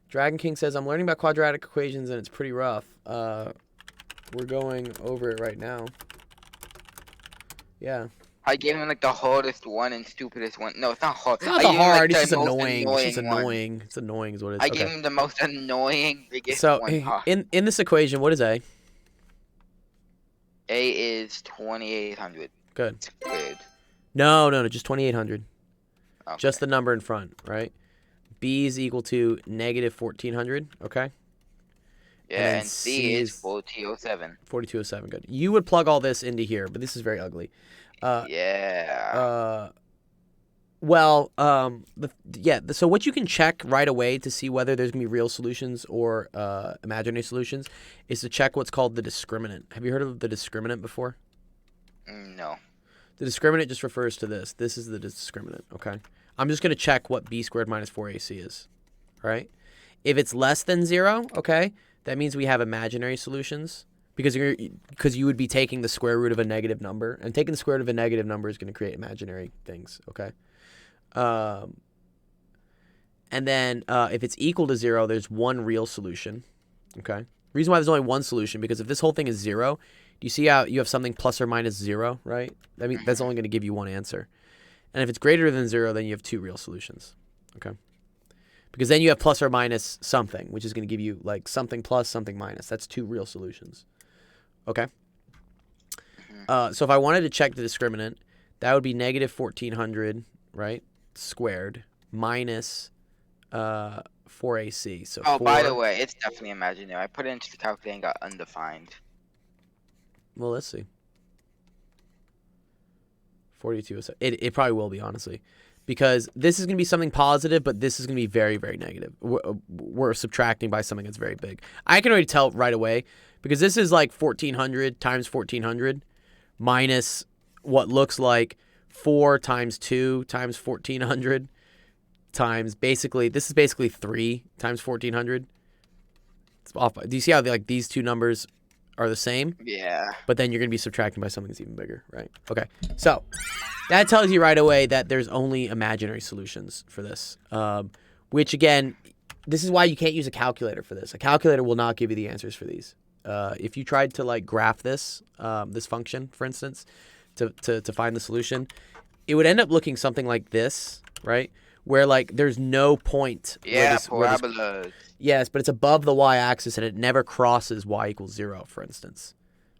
Dragon King says, I'm learning about quadratic equations and it's pretty rough. We're going over it right now. Yeah. I gave him like the hardest one and stupidest one. No, it's not hard. It's not I the gave him, like, hard, it's the just most annoying. It's just one. annoying. It's annoying is what it is. I Okay. gave him the most annoying, biggest So one. in this equation, what is A? A is 2800 Good. squared. No, just 2800. Okay. Just the number in front, right? B is equal to negative 1400, okay? Yeah, then and C C is is 4207. 4207, good. You would plug all this into here, but this is very ugly. Yeah. So what you can check right away to see whether there's going to be real solutions or imaginary solutions is to check what's called the discriminant. Have you heard of the discriminant before? No. The discriminant just refers to this. This is the discriminant, okay? I'm just going to check what b squared minus 4ac is, all right? If it's less than 0, okay, that means we have imaginary solutions because you would be taking the square root of a negative number, and taking the square root of a negative number is going to create imaginary things, okay? And then if it's equal to 0, there's one real solution, okay? Reason why there's only one solution, because if this whole thing is 0, do you see how you have something plus or minus 0, right? I mean, that's only going to give you one answer. And if it's greater than 0, then you have two real solutions, okay? Because then you have plus or minus something, which is going to give you like something plus, something minus. That's two real solutions, okay? So if I wanted to check the discriminant, that would be negative 1400, right, squared, minus 4ac. So Oh, 4, by the way, it's definitely imaginary. I put it into the calculator and got undefined. well, let's see. 42. It probably will be, honestly. Because this is going to be something positive, but this is going to be very, very negative. We're subtracting by something that's very big. I can already tell right away, because this is like 1400 times 1400 minus what looks like 4 times 2 times 1400 times basically, this is basically 3 times 1400. It's off by, do you see how like these two numbers are the same? Yeah. But then you're going to be subtracting by something that's even bigger, right? Okay. So that tells you right away that there's only imaginary solutions for this. Which, again, this is why you can't use a calculator for this. A calculator will not give you the answers for these. If you tried to, like, graph this, this function, for instance, to find the solution, it would end up looking something like this, right? Where, like, there's no point. Yeah, parabolas. Yes, but it's above the y-axis and it never crosses y equals 0, for instance,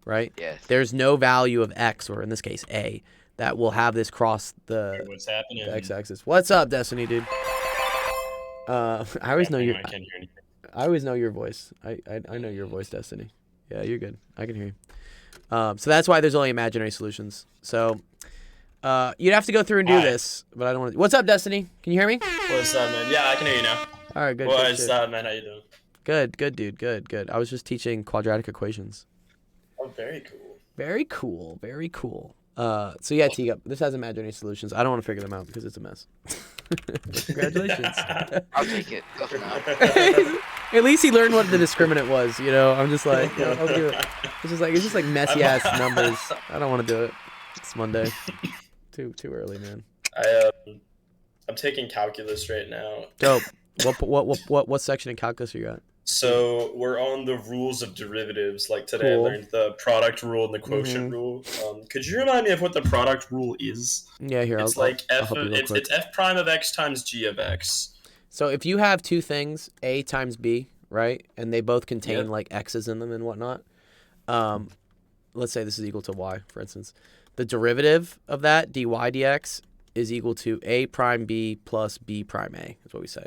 right? Yes. There's no value of x, or in this case a, that will have this cross the What's happening? x-axis. What's up, Destiny, dude? I always know your. I can't hear anything. I always know your voice. I know your voice, Destiny. Yeah, you're good. I can hear you. So that's why there's only imaginary solutions. So you'd have to go through and do Hi. this, but I don't want to. What's up, Destiny? Can you hear me? What's up, man? Yeah, I can hear you now. All right, good. What's Good, up, man? How you doing? good, dude. Good. I was just teaching quadratic equations. Oh, very cool. Very cool. Very cool. So yeah, Teagup, this has imaginary solutions. I don't want to figure them out because it's a mess. Congratulations. I'll take it. Go for now. At least he learned what the discriminant was, you know? I'm just like, you know, I'll do it. It's just like messy ass numbers. I don't want to do it. It's Monday. Too early, man. I'm taking calculus right now. Dope. What section in calculus are you at? So we're on the rules of derivatives. Like today, Cool. I learned the product rule and the quotient rule. Could you remind me of what the product rule is? Yeah, here It's I'll like f. help you real quick. It's f prime of x times g of x. So if you have two things, a times b, right, and they both contain Yep. like x's in them and whatnot, let's say this is equal to y, for instance, the derivative of that dy dx is equal to a prime b plus b prime a. Is what we say.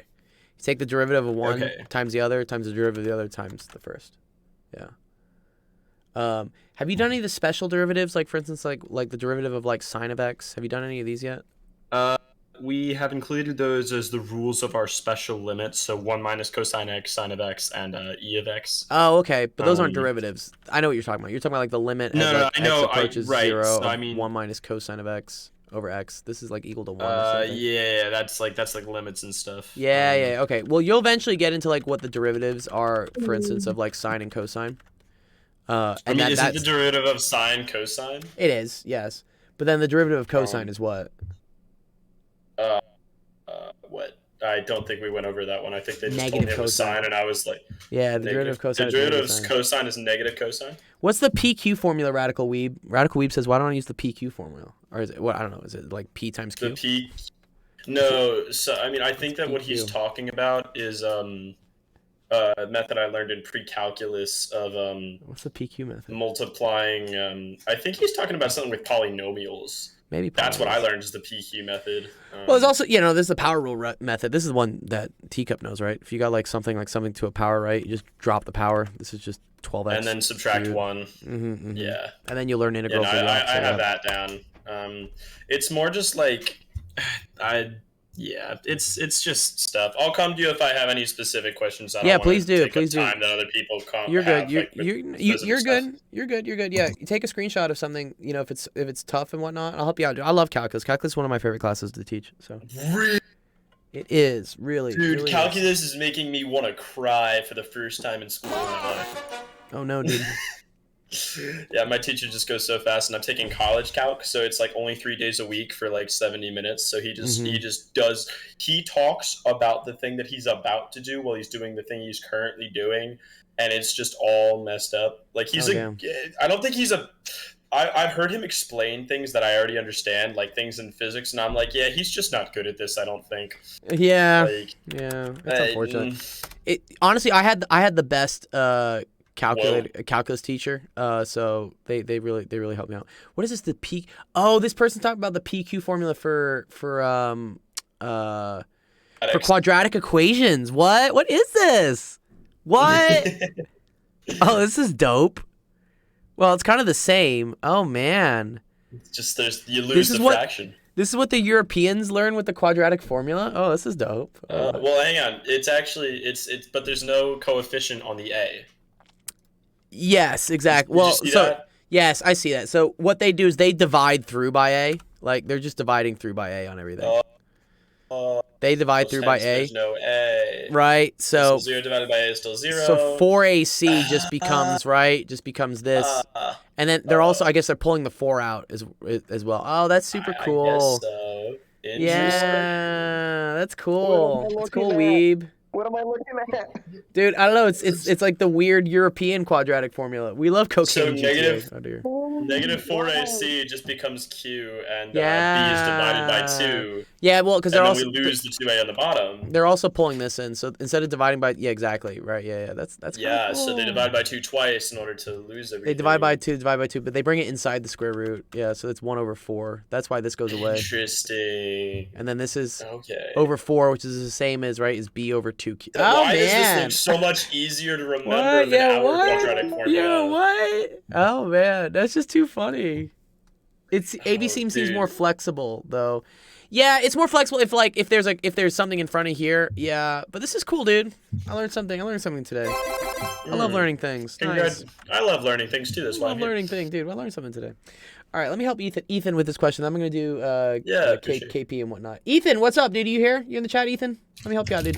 You take the derivative of one Okay. times the other times the derivative of the other times the first. Yeah. Have you done any of the special derivatives, like for instance, like the derivative of like sine of x? Have you done any of these yet? We have included those as the rules of our special limits. So 1 minus cosine x, sine of x, and e of x. Oh, okay, but those aren't Um, derivatives. I know what you're talking about. You're talking about like the limit No, as no, like, I know, x approaches right, 0 so of I mean- 1 minus cosine of x over x. This is like equal to 1 or something. Yeah, that's like limits and stuff. Yeah, yeah, okay. Well, you'll eventually get into like what the derivatives are, for instance, of like sine and cosine. I And mean, is it that's the derivative of sine cosine? it is, yes. But then the derivative of cosine is what? What? I don't think we went over that one. I think they just Negative told me it was cosine. sine, and I was like, Yeah, the derivative of cosine The is derivative negative of sine. cosine is negative cosine. What's the PQ formula, Radical Weeb? Radical Weeb says, why don't I use the PQ formula? Or is it, what? I don't know. Is it like P times Q? The p. No, so I mean, I think that what he's PQ. talking about is a method I learned in pre-calculus of What's the PQ method? multiplying. I think he's talking about something with polynomials. Maybe That's what I polynomials. learned is the PQ method. Well, there's also, this is the power rule method. This is the one that Teacup knows, right? If you got like something to a power, right? You just drop the power. This is just 12x. and then subtract cubed. 1. Mm-hmm. Yeah. And then you'll learn Yeah, integral no, for the I opposite. have that down. It's more just like it's just stuff. I'll come to you if I have any specific questions. I don't Yeah, wanna please do, take please up do. time that other people can't. You're good. have, You're like, with you're physics you're stuff. good. You're good. You're good. Yeah, you take a screenshot of something. If it's tough and whatnot, I'll help you out. I love calculus. Calculus is one of my favorite classes to teach. So Really? it is really. Dude, really calculus is making me want to cry for the first time in school in my life. Is. Oh no, dude. Yeah, my teacher just goes so fast, and I'm taking college calc, so it's like only 3 days a week for like 70 minutes. So he talks about the thing that he's about to do while he's doing the thing he's currently doing, and it's just all messed up. Like I don't think I've heard him explain things that I already understand, like things in physics, and I'm like, yeah, he's just not good at this. I don't think. Yeah. Like, Yeah. That's unfortunate. mm, Honestly, I had the best calculus teacher. So they really helped me out. What is this? The P? Oh, this person's talking about the PQ formula for quadratic equations. What is this? What? Oh, this is dope. Well, it's kind of the same. Oh man, just you This lose is the what- fraction. this is what the Europeans learn with the quadratic formula. Oh, this is dope. Well, hang on. It's actually but there's no coefficient on the a. Yes, exactly. Did you Well, see so that? yes, I see that. So what they do is they divide through by a. Like they're just dividing through by a on everything. They divide through by Hence a, There's no a. right? So 0 divided by a is still 0. so 4ac just becomes right. Just becomes this, and then they're also I guess they're pulling the 4 out as well. Oh, that's super cool. I guess so. Interesting. Yeah, that's cool. What am I That's cool, looking at? Weeb. What am I looking at? Dude, I don't know. It's like the weird European quadratic formula. We love cocaine. So in GTA. negative- Oh dear. Negative 4ac just becomes q, and Yeah. b is divided by 2. Yeah, well, because And they're then also we lose the 2a on the bottom. they're also pulling this in. So instead of dividing by exactly right. Yeah. That's kinda Yeah, so they cool. divide by 2 twice in order to lose everything. They divide by 2, but they bring it inside the square root. Yeah, so it's 1/4. That's why this goes away. Interesting. And then this is Okay. over 4, which is the same as is b over 2. Why is this thing so much easier to remember What? than Yeah, our what? quadratic formula? Yeah, what? Oh man, that's just too funny. It's AB seems dude. more flexible though. Yeah, it's more flexible if there's something in front of here. Yeah, but this is cool, dude. I learned something today. I love learning things. Nice. I love learning things too. That's I why love I'm here. learning things, dude. I learned something today. All right, let me help Ethan with this question. I'm gonna do appreciate it. KP and whatnot. Ethan, what's up, dude? You here? You in the chat, Ethan? Let me help you out, dude.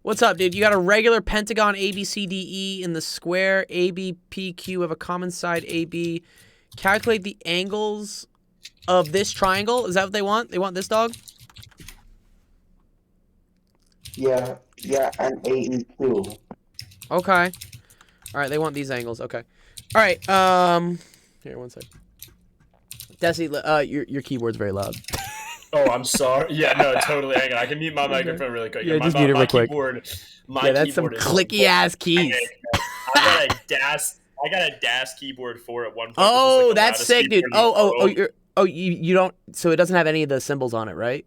What's up, dude? You got a regular pentagon ABCDE in the square ABPQ have a common side AB. Calculate the angles of this triangle. Is that what they want? They want this dog? Yeah, and 82. Okay. All right, they want these angles. Okay. All right. Here, one sec. Desi, your keyboard's very loud. Oh, I'm sorry. Yeah, no, totally. Hang on. I can mute my microphone really quick. Yeah, just mute it real quick. My That's some keyboard is clicky ass keys. I got a DAS keyboard for at one point. Oh, like that's sick, dude. You don't. So it doesn't have any of the symbols on it, right?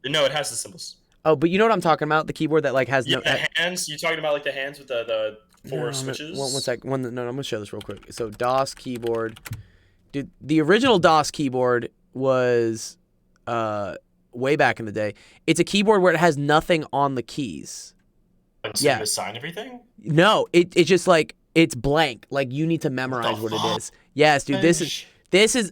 No, it has the symbols. Oh, but you know what I'm talking about? The keyboard that like has Yeah, no. the hands. You talking about like the hands with the four No, switches? One sec. No, I'm gonna show this real quick. So DOS keyboard, dude. The original DOS keyboard was, way back in the day. It's a keyboard where it has nothing on the keys. So you assign everything? No, it's just like it's blank. Like you need to memorize what it is. Yes, dude. This is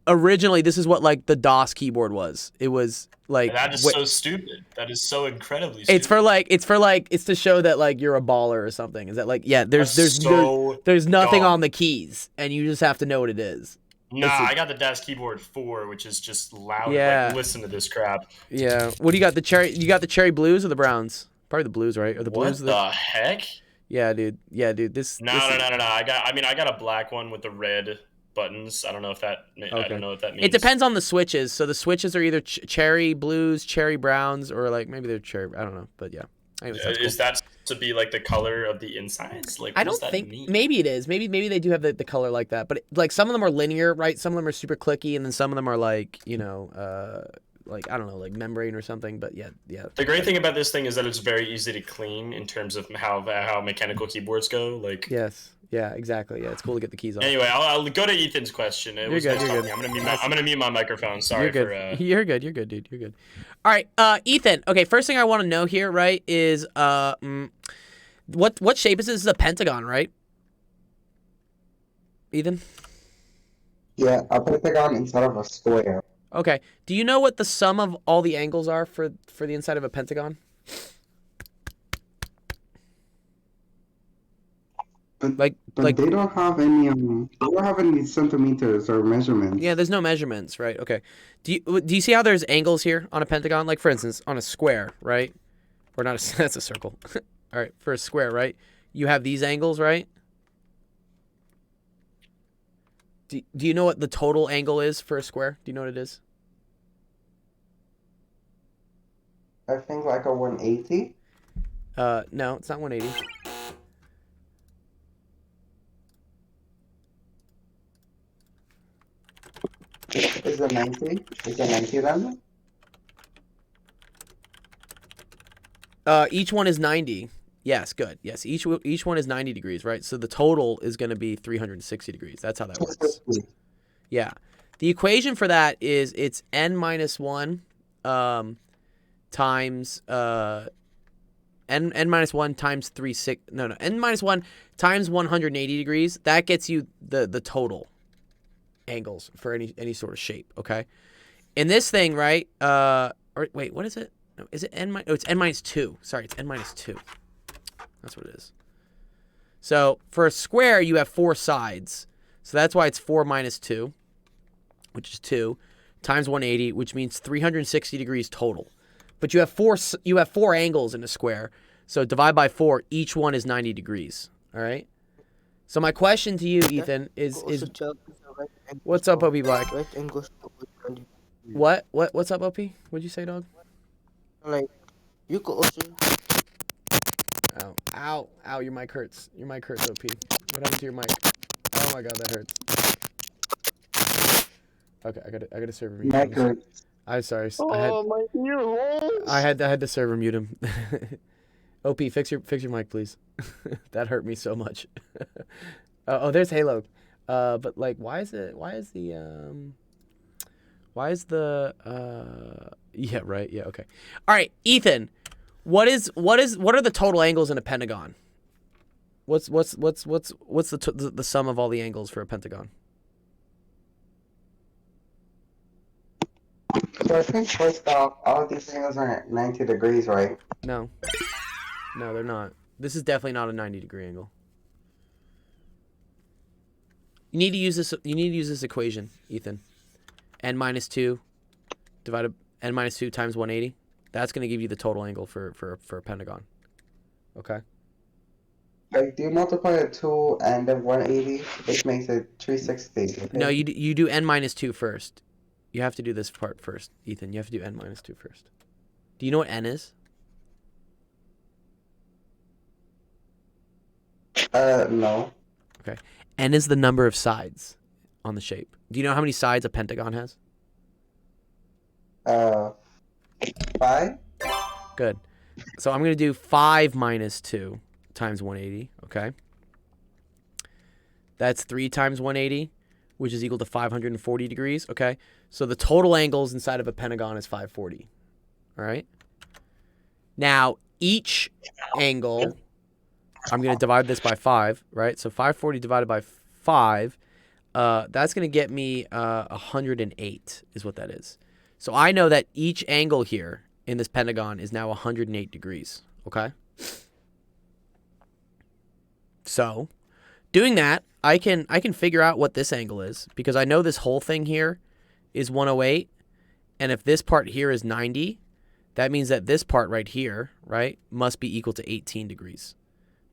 originally this is what like the DOS keyboard was. It was like that is so stupid. That is so incredibly stupid. It's to show that like you're a baller or something. Is that like there's nothing on the keys and you just have to know what it is. Nah, I got the DAS keyboard 4, which is just loud. Yeah. Like, listen to this crap. Yeah. What do you got? You got the cherry blues or the browns? Probably the blues, right? Or the blues? What the heck? Yeah, dude. Yeah, dude. No. I got a black one with the red buttons. I don't know if that. I don't know what that means. It depends on the switches. So the switches are either cherry blues, cherry browns, or like maybe they're cherry. I don't know, but yeah. Anyways, is that to be like the color of the insides? Like, I don't think. Maybe it is. Maybe they do have the color like that. But like some of them are linear, right? Some of them are super clicky, and then some of them are like like I don't know, like membrane or something. But yeah. The great thing about this thing is that it's very easy to clean in terms of how mechanical keyboards go. Like yes. Yeah, exactly. Yeah, it's cool to get the keys off. Anyway, I'll go to Ethan's question. You're good. I'm gonna mute my microphone. Sorry for. You're good. You're good, dude. You're good. All right, Ethan. Okay, first thing I want to know here, right, is what shape is this? This is a pentagon, right? Ethan. Yeah, a pentagon instead of a square. Okay. Do you know what the sum of all the angles are for the inside of a pentagon? But they don't have any centimeters or measurements. Yeah, there's no measurements, right? Okay. Do you see how there's angles here on a pentagon? Like for instance, on a square, right? Or not a that's a circle. All right, for a square, right? You have these angles, right? Do you know what the total angle is for a square? Do you know what it is? I think like a 180. No, it's not 180. Is it 90? Is it 90 then? Each one is 90. Yes, good. Yes, each one is 90 degrees, right? So the total is going to be 360 degrees. That's how that works. Yeah. The equation for that is it's n minus 1 times n minus 1 times n minus 1 times 180 degrees. That gets you the total angles for any sort of shape, okay? In this thing, right? Or wait, what is it? No, is it it's n minus 2. Sorry, it's n minus 2. That's what it is. So for a square, you have 4 sides. So that's why it's 4 minus 2, which is 2, times 180, which means 360 degrees total. But you have four angles in a square. So divide by 4, each one is 90 degrees. All right? So my question to you, Ethan, is what's up, OP Black? What's up, OP? What'd you say, dog? Like, you could also. Ow, your mic hurts. Your mic hurts, OP. What happened to your mic? Oh my god, that hurts. Okay, I gotta server mute him. I'm sorry. My ear rolls. I had to server mute him. OP, fix your mic, please. That hurt me so much. Oh, there's Halo. But like, why is the yeah, right, yeah, okay. All right, Ethan, what are the total angles in a pentagon? What's the sum of all the angles for a pentagon? So I think first off, all these angles are 90 degrees, right? No, they're not. This is definitely not a 90-degree angle. You need to use this equation, Ethan. N minus 2 divided n minus 2 times 180. That's going to give you the total angle for a pentagon. Okay. Like, do you multiply a 2 and then 180, which makes it 360? Okay? No, you do n minus 2 first. You have to do this part first, Ethan. You have to do n minus 2 first. Do you know what n is? No. Okay. N is the number of sides on the shape. Do you know how many sides a pentagon has? 5? Good. So I'm going to do 5 minus 2 times 180, okay? That's 3 times 180, which is equal to 540 degrees, okay? So the total angles inside of a pentagon is 540, all right? Now, each angle, I'm going to divide this by 5, right? So 540 divided by 5, that's going to get me 108 is what that is. So I know that each angle here in this pentagon is now 108 degrees, okay? So, doing that, I can figure out what this angle is because I know this whole thing here is 108, and if this part here is 90, that means that this part right here, right, must be equal to 18 degrees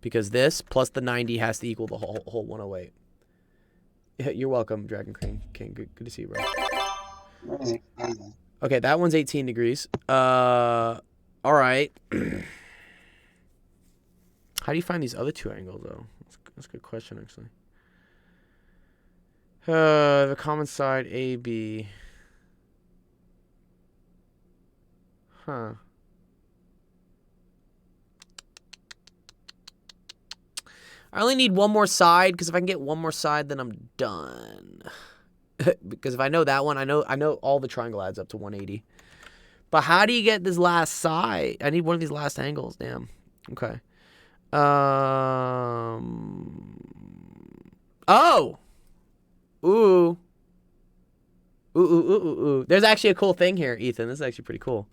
because this plus the 90 has to equal the whole 108. Yeah, you're welcome, Dragon King. Good to see you, bro. Okay, that one's 18 degrees. All right. How do you find these other two angles, though? That's a good question, actually. The common side, AB. Huh. I only need one more side, because if I can get one more side, then I'm done. Because if I know that one, I know all the triangle adds up to 180. But how do you get this last side? I need one of these last angles. Damn. Okay. Oh. Ooh. Ooh. There's actually a cool thing here, Ethan. This is actually pretty cool.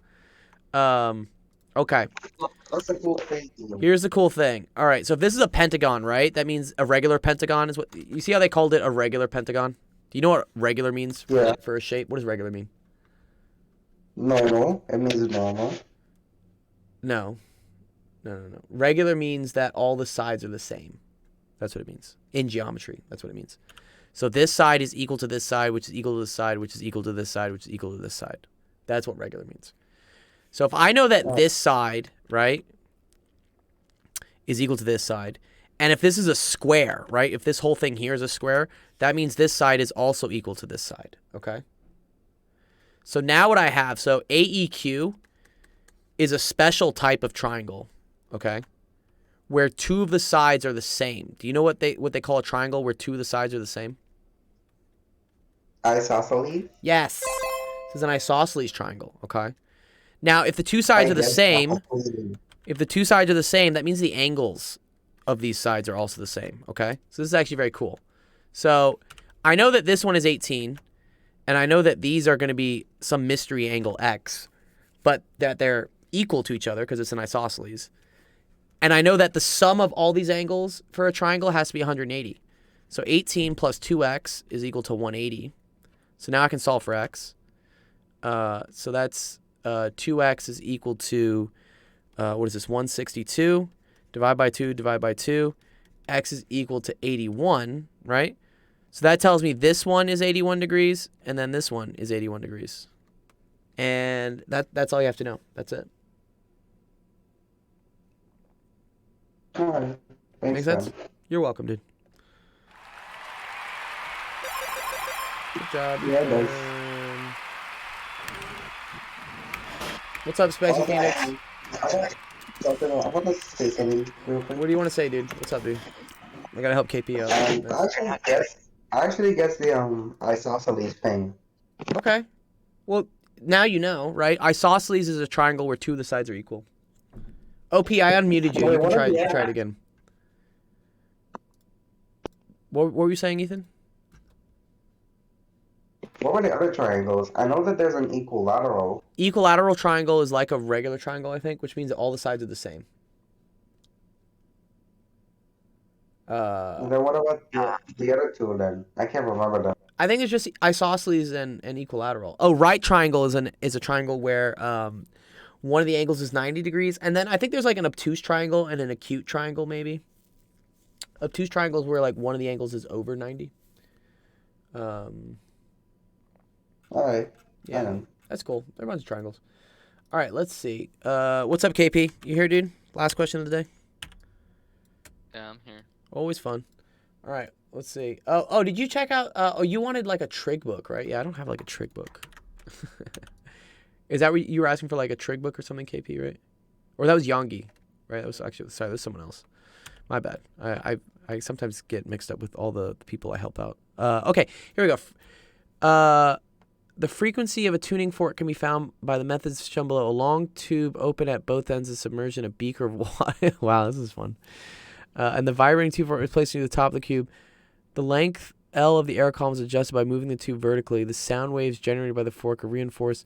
Okay. What's the cool thing? Here's the cool thing. All right. So if this is a pentagon, right? That means a regular pentagon is what you see how they called it a regular pentagon? Do you know what regular means for a shape? What does regular mean? Normal. It means normal. No. Regular means that all the sides are the same. That's what it means. In geometry, that's what it means. So this side is equal to this side, which is equal to this side, which is equal to this side, which is equal to this side. That's what regular means. So if I know that this side, right, is equal to this side, and if this is a square, right, if this whole thing here is a square, that means this side is also equal to this side, okay? So now what I have, so AEQ is a special type of triangle, okay, where two of the sides are the same. Do you know what they call a triangle where two of the sides are the same? Isosceles? Yes. This is an isosceles triangle, okay? Now, if the two sides are the same, that means the angles of these sides are also the same, okay? So this is actually very cool. So I know that this one is 18, and I know that these are going to be some mystery angle X, but that they're equal to each other because it's an isosceles. And I know that the sum of all these angles for a triangle has to be 180. So 18 plus 2x is equal to 180. So now I can solve for x. So that's 2x is equal to, what is this, 162. Divide by 2, divide by 2. X is equal to 81, right? So that tells me this one is 81 degrees, and then this one is 81 degrees. And that's all you have to know. That's it. All right. Make sense? You're welcome, dude. Good job. Yeah, it does. What's up, Spicy Phoenix? I want to say something real quick. What do you want to say, dude? What's up, dude? I gotta help KP out. I actually guess the isosceles thing. Okay. Well, now you know, right? Isosceles is a triangle where two of the sides are equal. OP, I unmuted you. You can try it again. What were you saying, Ethan? What were the other triangles? I know that there's an equilateral. Equilateral triangle is like a regular triangle, I think, which means that all the sides are the same. Then what about the other two then? I can't remember them. I think it's just isosceles and equilateral. Oh, right triangle is a triangle where one of the angles is 90 degrees. And then I think there's like an obtuse triangle and an acute triangle maybe. Obtuse triangles where like one of the angles is over 90. All right. Yeah, I know. that's cool. They're a bunch of triangles. All right, let's see. What's up, KP? You here, dude? Last question of the day. Yeah, I'm here. Always fun. All right, let's see. Oh, did you check out? Oh, you wanted like a trig book, right? Yeah, I don't have like a trig book. Is that what you were asking for, like a trig book or something, KP? Right? Or that was Yongi, right? That was actually sorry, that was someone else. My bad. I sometimes get mixed up with all the people I help out. Okay, here we go. The frequency of a tuning fork can be found by the methods shown below. A long tube open at both ends is submerged in a beaker of water. Wow, this is fun. And the vibrating tube fork is placed near the top of the cube. The length L of the air column is adjusted by moving the tube vertically. The sound waves generated by the fork are reinforced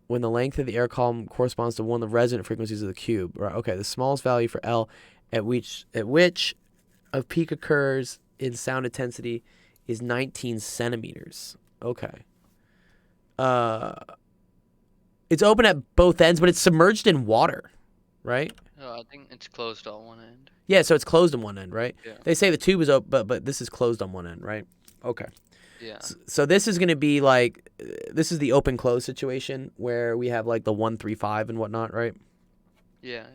when the length of the air column corresponds to one of the resonant frequencies of the cube. Right. Okay. The smallest value for L at which a peak occurs in sound intensity is 19 centimeters. Okay. It's open at both ends, but it's submerged in water, right? Oh, I think it's closed on one end. Yeah, so it's closed on one end, right? Yeah. They say the tube is open, but this is closed on one end, right? Okay. Yeah. So this is going to be like, this is the open-close situation where we have like the 135 and whatnot, right? Yeah.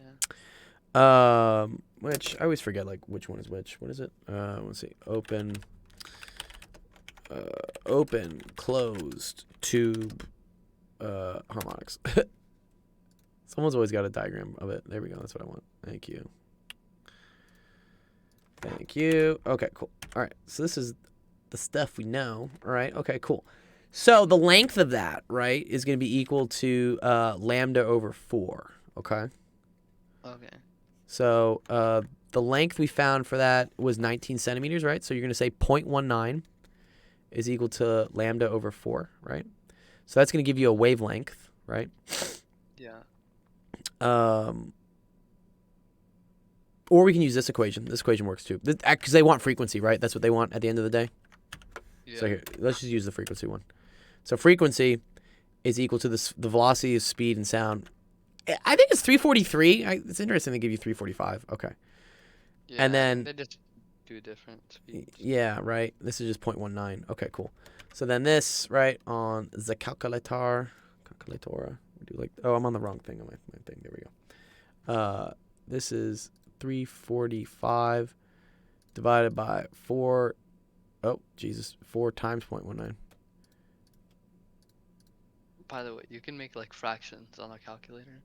Which I always forget like which one is which. What is it? Let's see. Open, closed, tube, harmonics. Someone's always got a diagram of it. There we go. That's what I want. Thank you. Thank you. Okay, cool. All right. So this is the stuff we know. All right. Okay, cool. So the length of that, right, is going to be equal to lambda over 4. Okay. Okay. So the length we found for that was 19 centimeters, right? So you're going to say 0.19 is equal to lambda over 4, right? So that's going to give you a wavelength, right? Yeah. Or we can use this equation. This equation works too. Because they want frequency, right? That's what they want at the end of the day. Yeah. So here, let's just use the frequency one. So frequency is equal to the velocity of speed and sound. I think it's 343. It's interesting they give you 345. Okay. Yeah, and then they just do different speeds. Yeah, right. This is just 0.19. Okay, cool. So then this, right, on the calculator. We do like, oh, I'm on the wrong thing on my thing. There we go. This is 345 divided by 4. Oh, Jesus. 4 times 0.19. By the way, you can make like fractions on a calculator.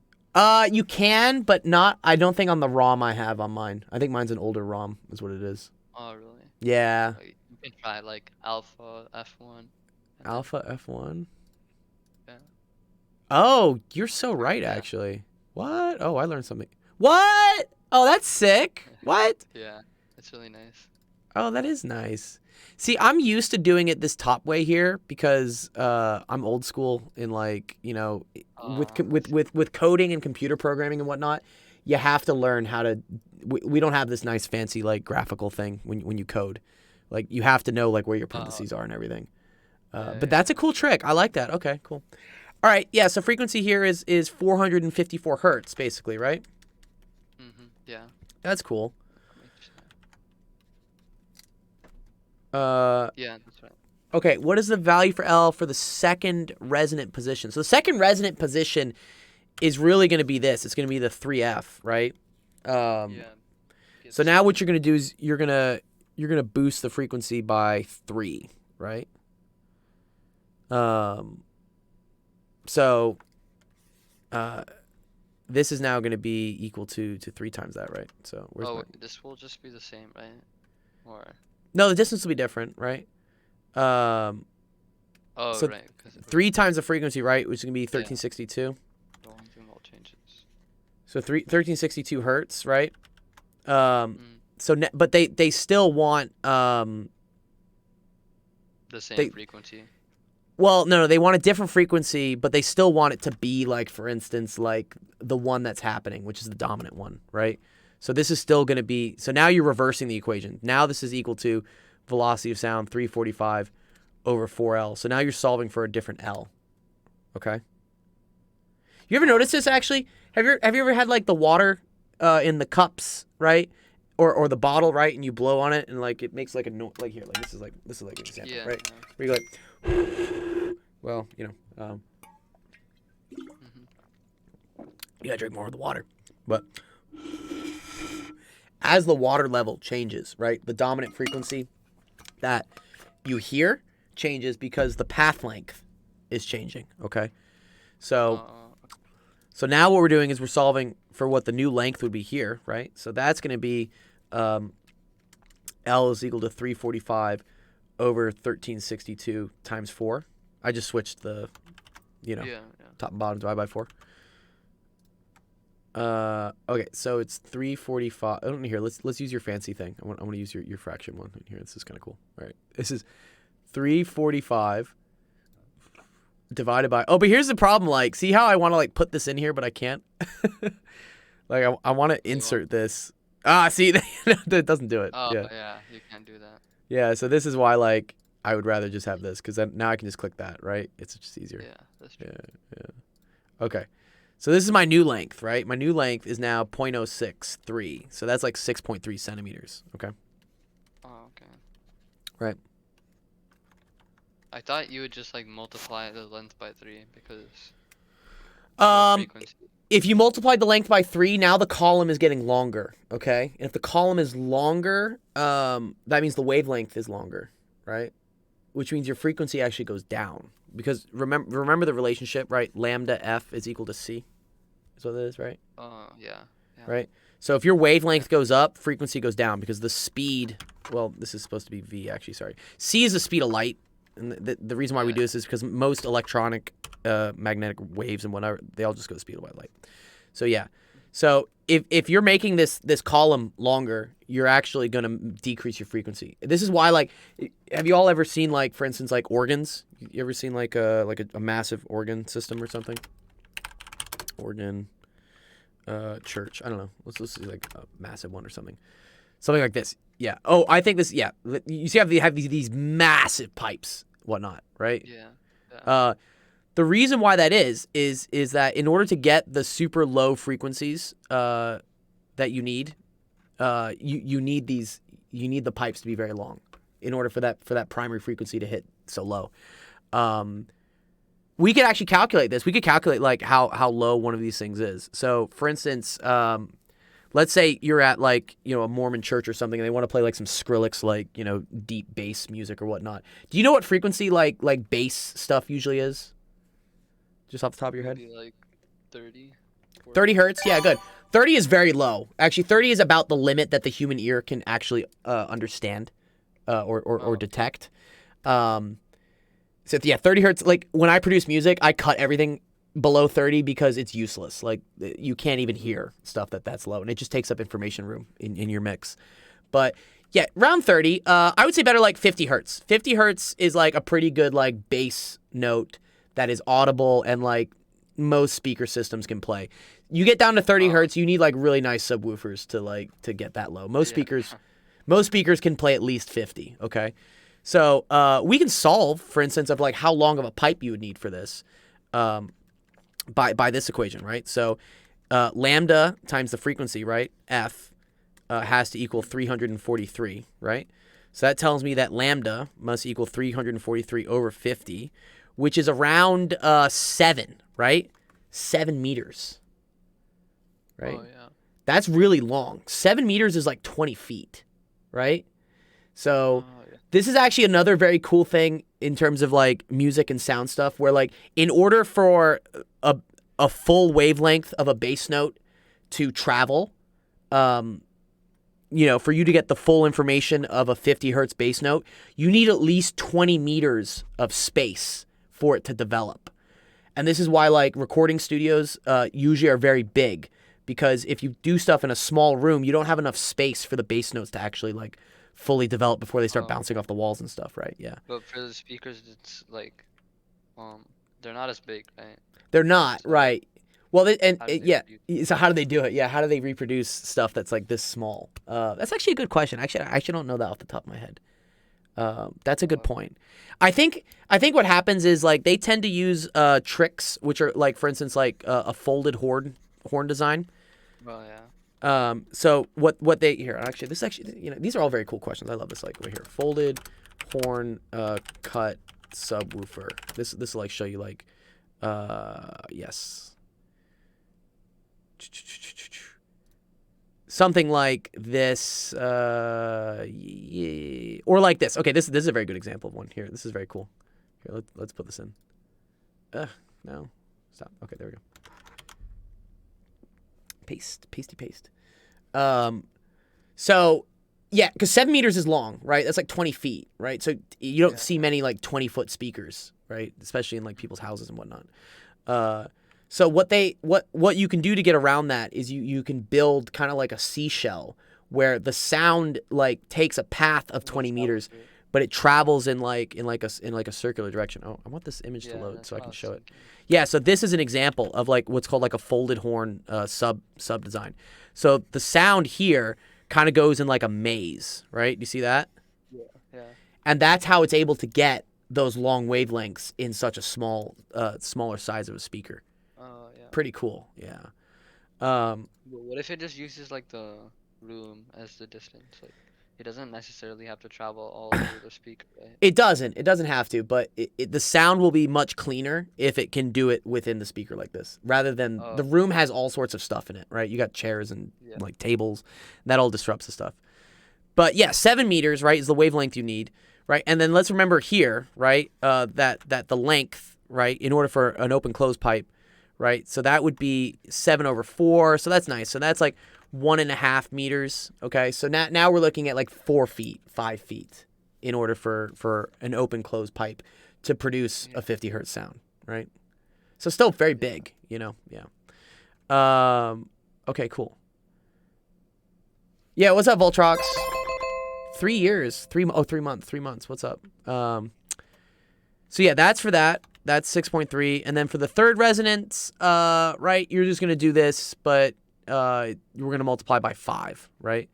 You can, but not. I don't think on the ROM I have on mine. I think mine's an older ROM, is what it is. Oh, really? Yeah. Like, you can try like alpha F1. Alpha F1. Yeah. Oh, you're so right, actually. What? Oh, I learned something. What? Oh, that's sick. What? Yeah, it's really nice. Oh, that is nice. See, I'm used to doing it this top way here because I'm old school in like, you know, with coding and computer programming and whatnot. You have to learn how to. We don't have this nice fancy like graphical thing when you code. Like you have to know like where your parentheses are and everything. But that's a cool trick. I like that. Okay, cool. All right, yeah. So frequency here is 454 hertz, basically, right? Yeah. That's cool. Yeah, that's right. Okay, what is the value for L for the second resonant position? So the second resonant position is really going to be this. It's going to be the 3F, right? Yeah. So now what you're going to do is you're going to boost the frequency by 3, right? So this is now going to be equal to 3 times that, right? So where's this will just be the same, right? Or no, the distance will be different, right? So right. 3 times the frequency, right? Which is going to be 1362. So 1362 hertz, right? So but they still want the same frequency. Well, no, they want a different frequency, but they still want it to be like, for instance, like the one that's happening, which is the dominant one, right? So this is still going to be, so now you're reversing the equation. Now this is equal to velocity of sound 345 over 4L. So now you're solving for a different L, okay? You ever noticed this actually? Have you ever had like the water in the cups, right? Or the bottle, right? And you blow on it and like it makes like a noise. Like here, like this is like an example, Yeah, right? yeah. Where you like, well, you know, you gotta drink more of the water. But as the water level changes, right, the dominant frequency that you hear changes because the path length is changing. Okay, so now what we're doing is we're solving for what the new length would be here, right? So that's going to be L is equal to 345 over 1362 times 4. I just switched the, top and bottom divide by 4. Okay, so it's 345. Oh, here, let's use your fancy thing. I want to use your fraction one in here. This is kind of cool. All right, this is 345 divided by. Oh, but here's the problem. Like, see how I want to like put this in here, but I can't. Like, I want to insert this. Ah, see, that doesn't do it. Oh, yeah. yeah, you can't do that. Yeah, so this is why like I would rather just have this because then now I can just click that, right? It's just easier. Yeah, that's true. Yeah. Okay. So this is my new length, right? My new length is now 0.063. So that's like 6.3 centimeters. Okay. Oh, okay. Right. I thought you would just like multiply the length by 3 because frequency. If you multiplied the length by 3, now the column is getting longer, okay? And if the column is longer, that means the wavelength is longer, right? Which means your frequency actually goes down. Because remember the relationship, right? Lambda F is equal to C. Is what it is, right? Yeah. Right? So if your wavelength goes up, frequency goes down because the speed, well, this is supposed to be V, actually, sorry. C is the speed of light. And the reason why we do this is because most electronic magnetic waves and whatever, they all just go the speed of light. So yeah. So if you're making this column longer, you're actually going to decrease your frequency. This is why, like, have you all ever seen, like, for instance, like organs? You ever seen like a massive organ system or something? Organ, church. I don't know. Let's see like a massive one or something. Something like this. Yeah. Oh, I think this. Yeah. You see how they have these massive pipes, whatnot, right? Yeah. The reason why that is that in order to get the super low frequencies that you need, you need the pipes to be very long in order for that primary frequency to hit so low. We could actually calculate this. We could calculate like how low one of these things is. So, for instance, let's say you're at like, a Mormon church or something and they want to play like some Skrillex, like, deep bass music or whatnot. Do you know what frequency like bass stuff usually is? Just off the top of your head? Maybe like 30. 30 hertz? Yeah, good. 30 is very low. Actually, 30 is about the limit that the human ear can actually understand or detect. So yeah, 30 hertz. Like when I produce music, I cut everything below 30 because it's useless. Like you can't even hear stuff that's low, and it just takes up information room in your mix. But yeah, around 30. I would say better like 50 hertz. 50 hertz is like a pretty good like bass note that is audible and like most speaker systems can play. You get down to 30 hertz, you need like really nice subwoofers to get that low. Most speakers can play at least 50. Okay. So we can solve, for instance, of like how long of a pipe you would need for this by this equation, right? So lambda times the frequency, right? F has to equal 343, right? So that tells me that lambda must equal 343 over 50, which is around 7, right? 7 meters, right? Oh, yeah. That's really long. 7 meters is like 20 feet, right? So this is actually another very cool thing in terms of like music and sound stuff where like in order for a full wavelength of a bass note to travel, for you to get the full information of a 50 hertz bass note, you need at least 20 meters of space for it to develop. And this is why like recording studios usually are very big, because if you do stuff in a small room, you don't have enough space for the bass notes to actually like fully develop before they start bouncing off the walls and stuff, right? Yeah. But for the speakers, it's like, they're not as big, right? They're not, right? Well, so how do they do it? Yeah, how do they reproduce stuff that's like this small? That's actually a good question. Actually, I actually don't know that off the top of my head. That's a good point. I think what happens is like they tend to use tricks, which are like, for instance, like a folded horn design. Oh yeah. So what they here actually this actually these are all very cool questions. I love this like right here, folded horn cut subwoofer. This will like show you like yes. Something like this, or like this. Okay, this is a very good example of one here. This is very cool. Here, let's put this in. No, stop. Okay, there we go. Paste. So yeah, because 7 meters is long, right? That's like 20 feet, right? So you don't see many like 20-foot speakers, right? Especially in like people's houses and whatnot. So what you can do to get around that is you can build kind of like a seashell where the sound like takes a path of 20 meters, but it travels in a circular direction. Oh, I want this image to load so I can show it. Yeah, so this is an example of like what's called like a folded horn sub design. So the sound here kind of goes in like a maze, right? Do you see that? Yeah. And that's how it's able to get those long wavelengths in such a smaller size of a speaker. Oh yeah. Pretty cool, yeah. But what if it just uses like the room as the distance? Like, it doesn't necessarily have to travel all over the speaker, right? It doesn't have to, but the sound will be much cleaner if it can do it within the speaker like this, rather than the room has all sorts of stuff in it, right? You got chairs and like tables, that all disrupts the stuff. But yeah, 7 meters, right, is the wavelength you need, right? And then let's remember here, right, that the length, right, in order for an open-close pipe, right? So that would be 7/4. So that's nice. So that's like 1.5 meters. Okay. So now we're looking at like 4 feet, 5 feet in order for an open closed pipe to produce a 50 hertz sound. Right. So still very big, Yeah. Okay, cool. Yeah. What's up, Voltrox? 3 years, 3 months. What's up? So yeah, that's for that. That's 6.3. And then for the third resonance, right, you're just going to do this, but we're going to multiply by 5, right?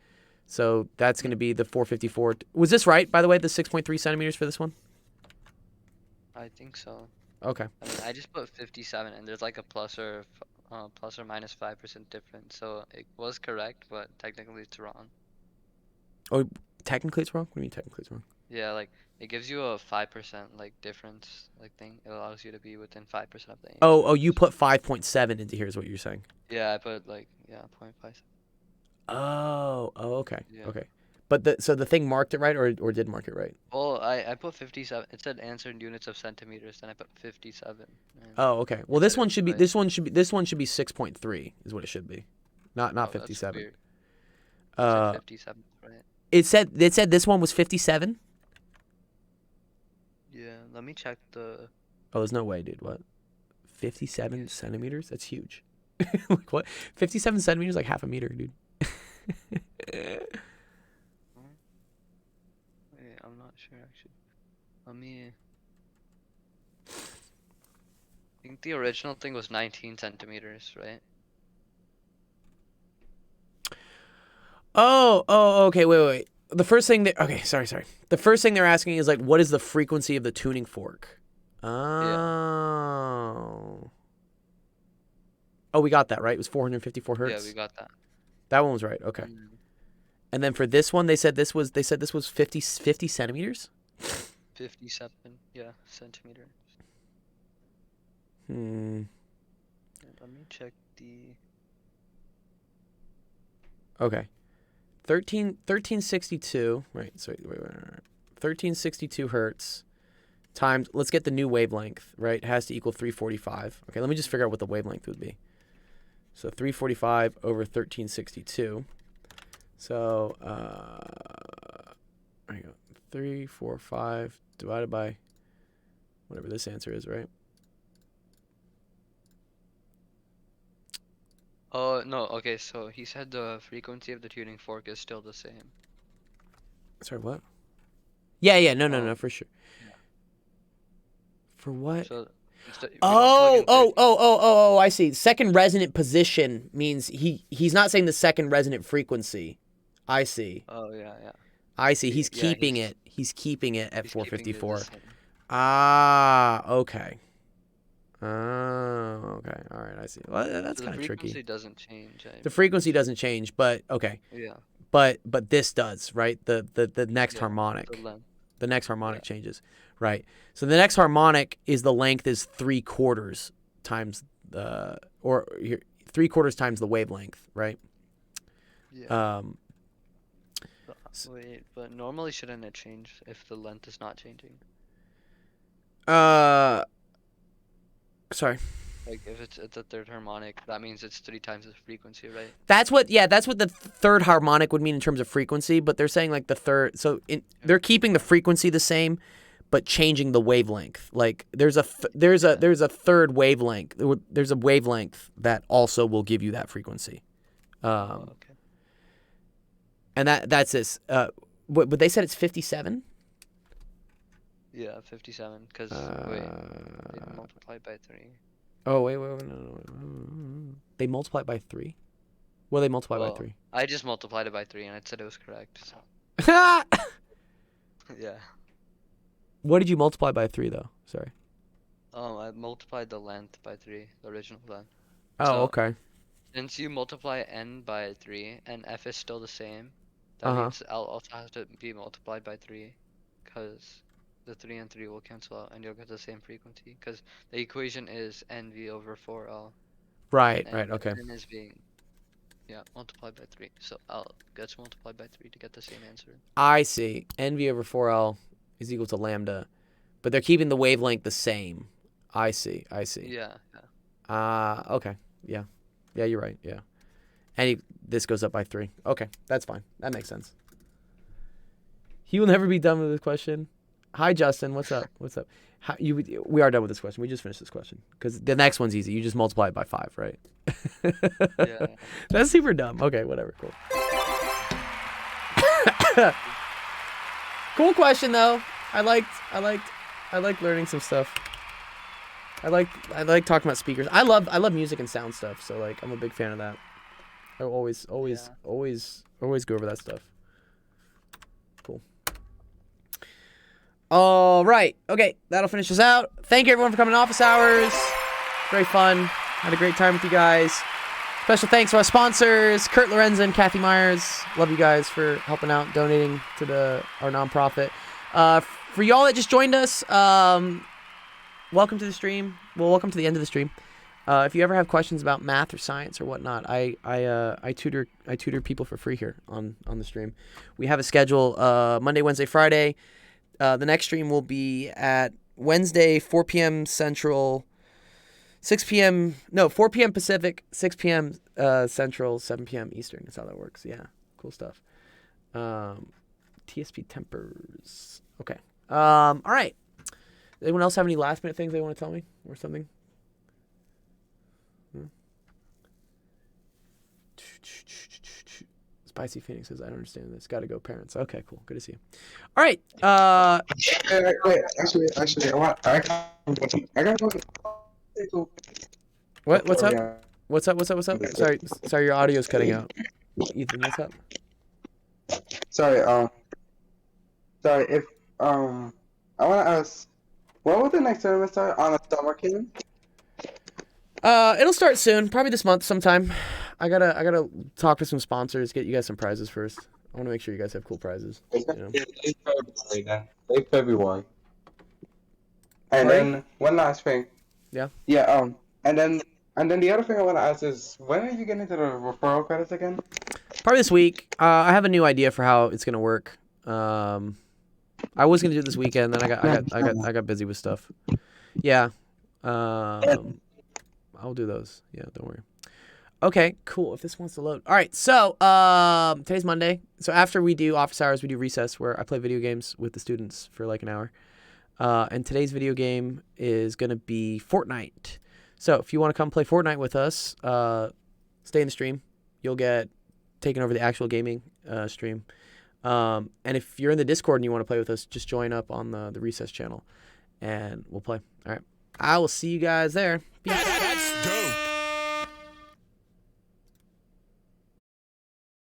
So that's going to be the 454. Was this right, by the way, the 6.3 centimeters for this one? I think so. Okay. I mean, I just put 57, and there's like a plus or minus 5% difference. So it was correct, but technically it's wrong. Oh, technically it's wrong? What do you mean technically it's wrong? Yeah, like it gives you a 5% like difference thing. It allows you to be within 5% of the. Oh, you put 5.7 into here is what you're saying. Yeah, I put like 0.5. Oh, okay. Yeah. Okay. But so the thing marked it right or did mark it right? Well, I put 57. It said answer in units of centimeters, then I put 57. Oh, okay. Well, this one should be 6.3 is what it should be. Not 57. It said 57, right? It said this one was 57? Yeah, let me check the. Oh, there's no way, dude. What? 57 centimeters? That's huge. Like what? 57 centimeters, like half a meter, dude. Wait, I'm not sure actually. Let me. I think the original thing was 19 centimeters, right? Oh, okay, wait. The first thing sorry. The first thing they're asking is like, what is the frequency of the tuning fork? Oh. Oh, we got that, right? It was 454 hertz? Yeah, we got that. That one was right, okay. And then for this one, they said this was 50 centimeters? 57, yeah, centimeters. Yeah, Let me check the. Okay. 1362, right, so wait. 1362 hertz times, let's get the new wavelength, right? It has to equal 345. Okay, let me just figure out what the wavelength would be. So 345 over 1362. So, there you go. 345 divided by whatever this answer is, right? Oh, no, okay, so he said the frequency of the tuning fork is still the same. Sorry, what? Yeah, no, for sure. Yeah. For what? So, I see. Second resonant position means he's not saying the second resonant frequency. I see. Oh, yeah. I see. He's keeping it. He's keeping it at He's keeping it the 454. same. Ah, okay. Okay. All right, I see. Well, that's So kind of the frequency tricky. doesn't change. The frequency doesn't change, but okay. Yeah. But this does, right? The next Yeah, harmonic. the length. The next harmonic changes, right? So the next harmonic is the length is 3/4 times the 3/4 times the wavelength, right? Yeah. Wait, but normally shouldn't it change if the length is not changing? Sorry. Like if it's a third harmonic, that means it's 3 times the frequency, right? That's what the third harmonic would mean in terms of frequency, but they're saying like the third, so they're keeping the frequency the same, but changing the wavelength. Like there's a third wavelength. There's a wavelength that also will give you that frequency. Okay. And that's this. But they said it's 57. Yeah, 57. Cause wait, they multiplied by 3. Oh wait, no. They multiply it by 3. Well, they multiply by 3. I just multiplied it by 3 and it said it was correct. So. Yeah. What did you multiply by 3 though? Sorry. I multiplied the length by 3, the original length. Oh, So, okay. Since you multiply n by 3 and f is still the same, that means L also has to be multiplied by 3, because the 3 and 3 will cancel out and you'll get the same frequency, because the equation is NV over 4L. Right, And okay. N is being, multiplied by 3. So L gets multiplied by 3 to get the same answer. I see. NV over 4L is equal to lambda, but they're keeping the wavelength the same. I see. Yeah. Okay. Yeah. Yeah, you're right. Yeah. And this goes up by 3. Okay, that's fine. That makes sense. He will never be done with this question. Hi, Justin. What's up? We are done with this question. We just finished this question because the next one's easy. You just multiply it by 5, right? Yeah. That's super dumb. Okay, whatever. Cool. Cool question though. I liked learning some stuff. I like talking about speakers. I love music and sound stuff. So like I'm a big fan of that. I always go over that stuff. Cool. All right. Okay, that'll finish us out. Thank you everyone for coming to office hours. Very fun. Had a great time with you guys. Special thanks to our sponsors, Kurt Lorenzen, Kathy Myers. Love you guys for helping out, donating to our nonprofit. For y'all that just joined us, welcome to the stream. Well, welcome to the end of the stream. If you ever have questions about math or science or whatnot, I tutor people for free here on the stream. We have a schedule Monday, Wednesday, Friday. The next stream will be at Wednesday, 4 p.m. Central, 4 p.m. Pacific, 6 p.m. Central, 7 p.m. Eastern. That's how that works. Yeah, cool stuff. TSP Tempers. Okay. All right. Anyone else have any last minute things they want to tell me or something? Spicy Phoenix says, I don't understand this. Gotta go, parents. Okay, cool. Good to see you. All right. Wait, actually, I got What's up? What's up? Sorry, your audio's cutting out. Ethan, what's up? Sorry, if, I want to ask, what was the next tournament start on a summer camp? It'll start soon, probably this month sometime. I gotta talk to some sponsors, get you guys some prizes first. I want to make sure you guys have cool prizes. You know? Late February. And then one last thing. Yeah. Yeah. And then the other thing I want to ask is, when are you getting into the referral credits again? Probably this week. I have a new idea for how it's gonna work. I was gonna do it this weekend, then I got busy with stuff. Yeah. I'll do those. Yeah, don't worry. Okay, cool. If this wants to load. All right, so today's Monday. So after we do office hours, we do recess where I play video games with the students for like an hour. And today's video game is going to be Fortnite. So if you want to come play Fortnite with us, stay in the stream. You'll get taken over the actual gaming stream. And if you're in the Discord and you want to play with us, just join up on the recess channel and we'll play. All right. I will see you guys there. Peace.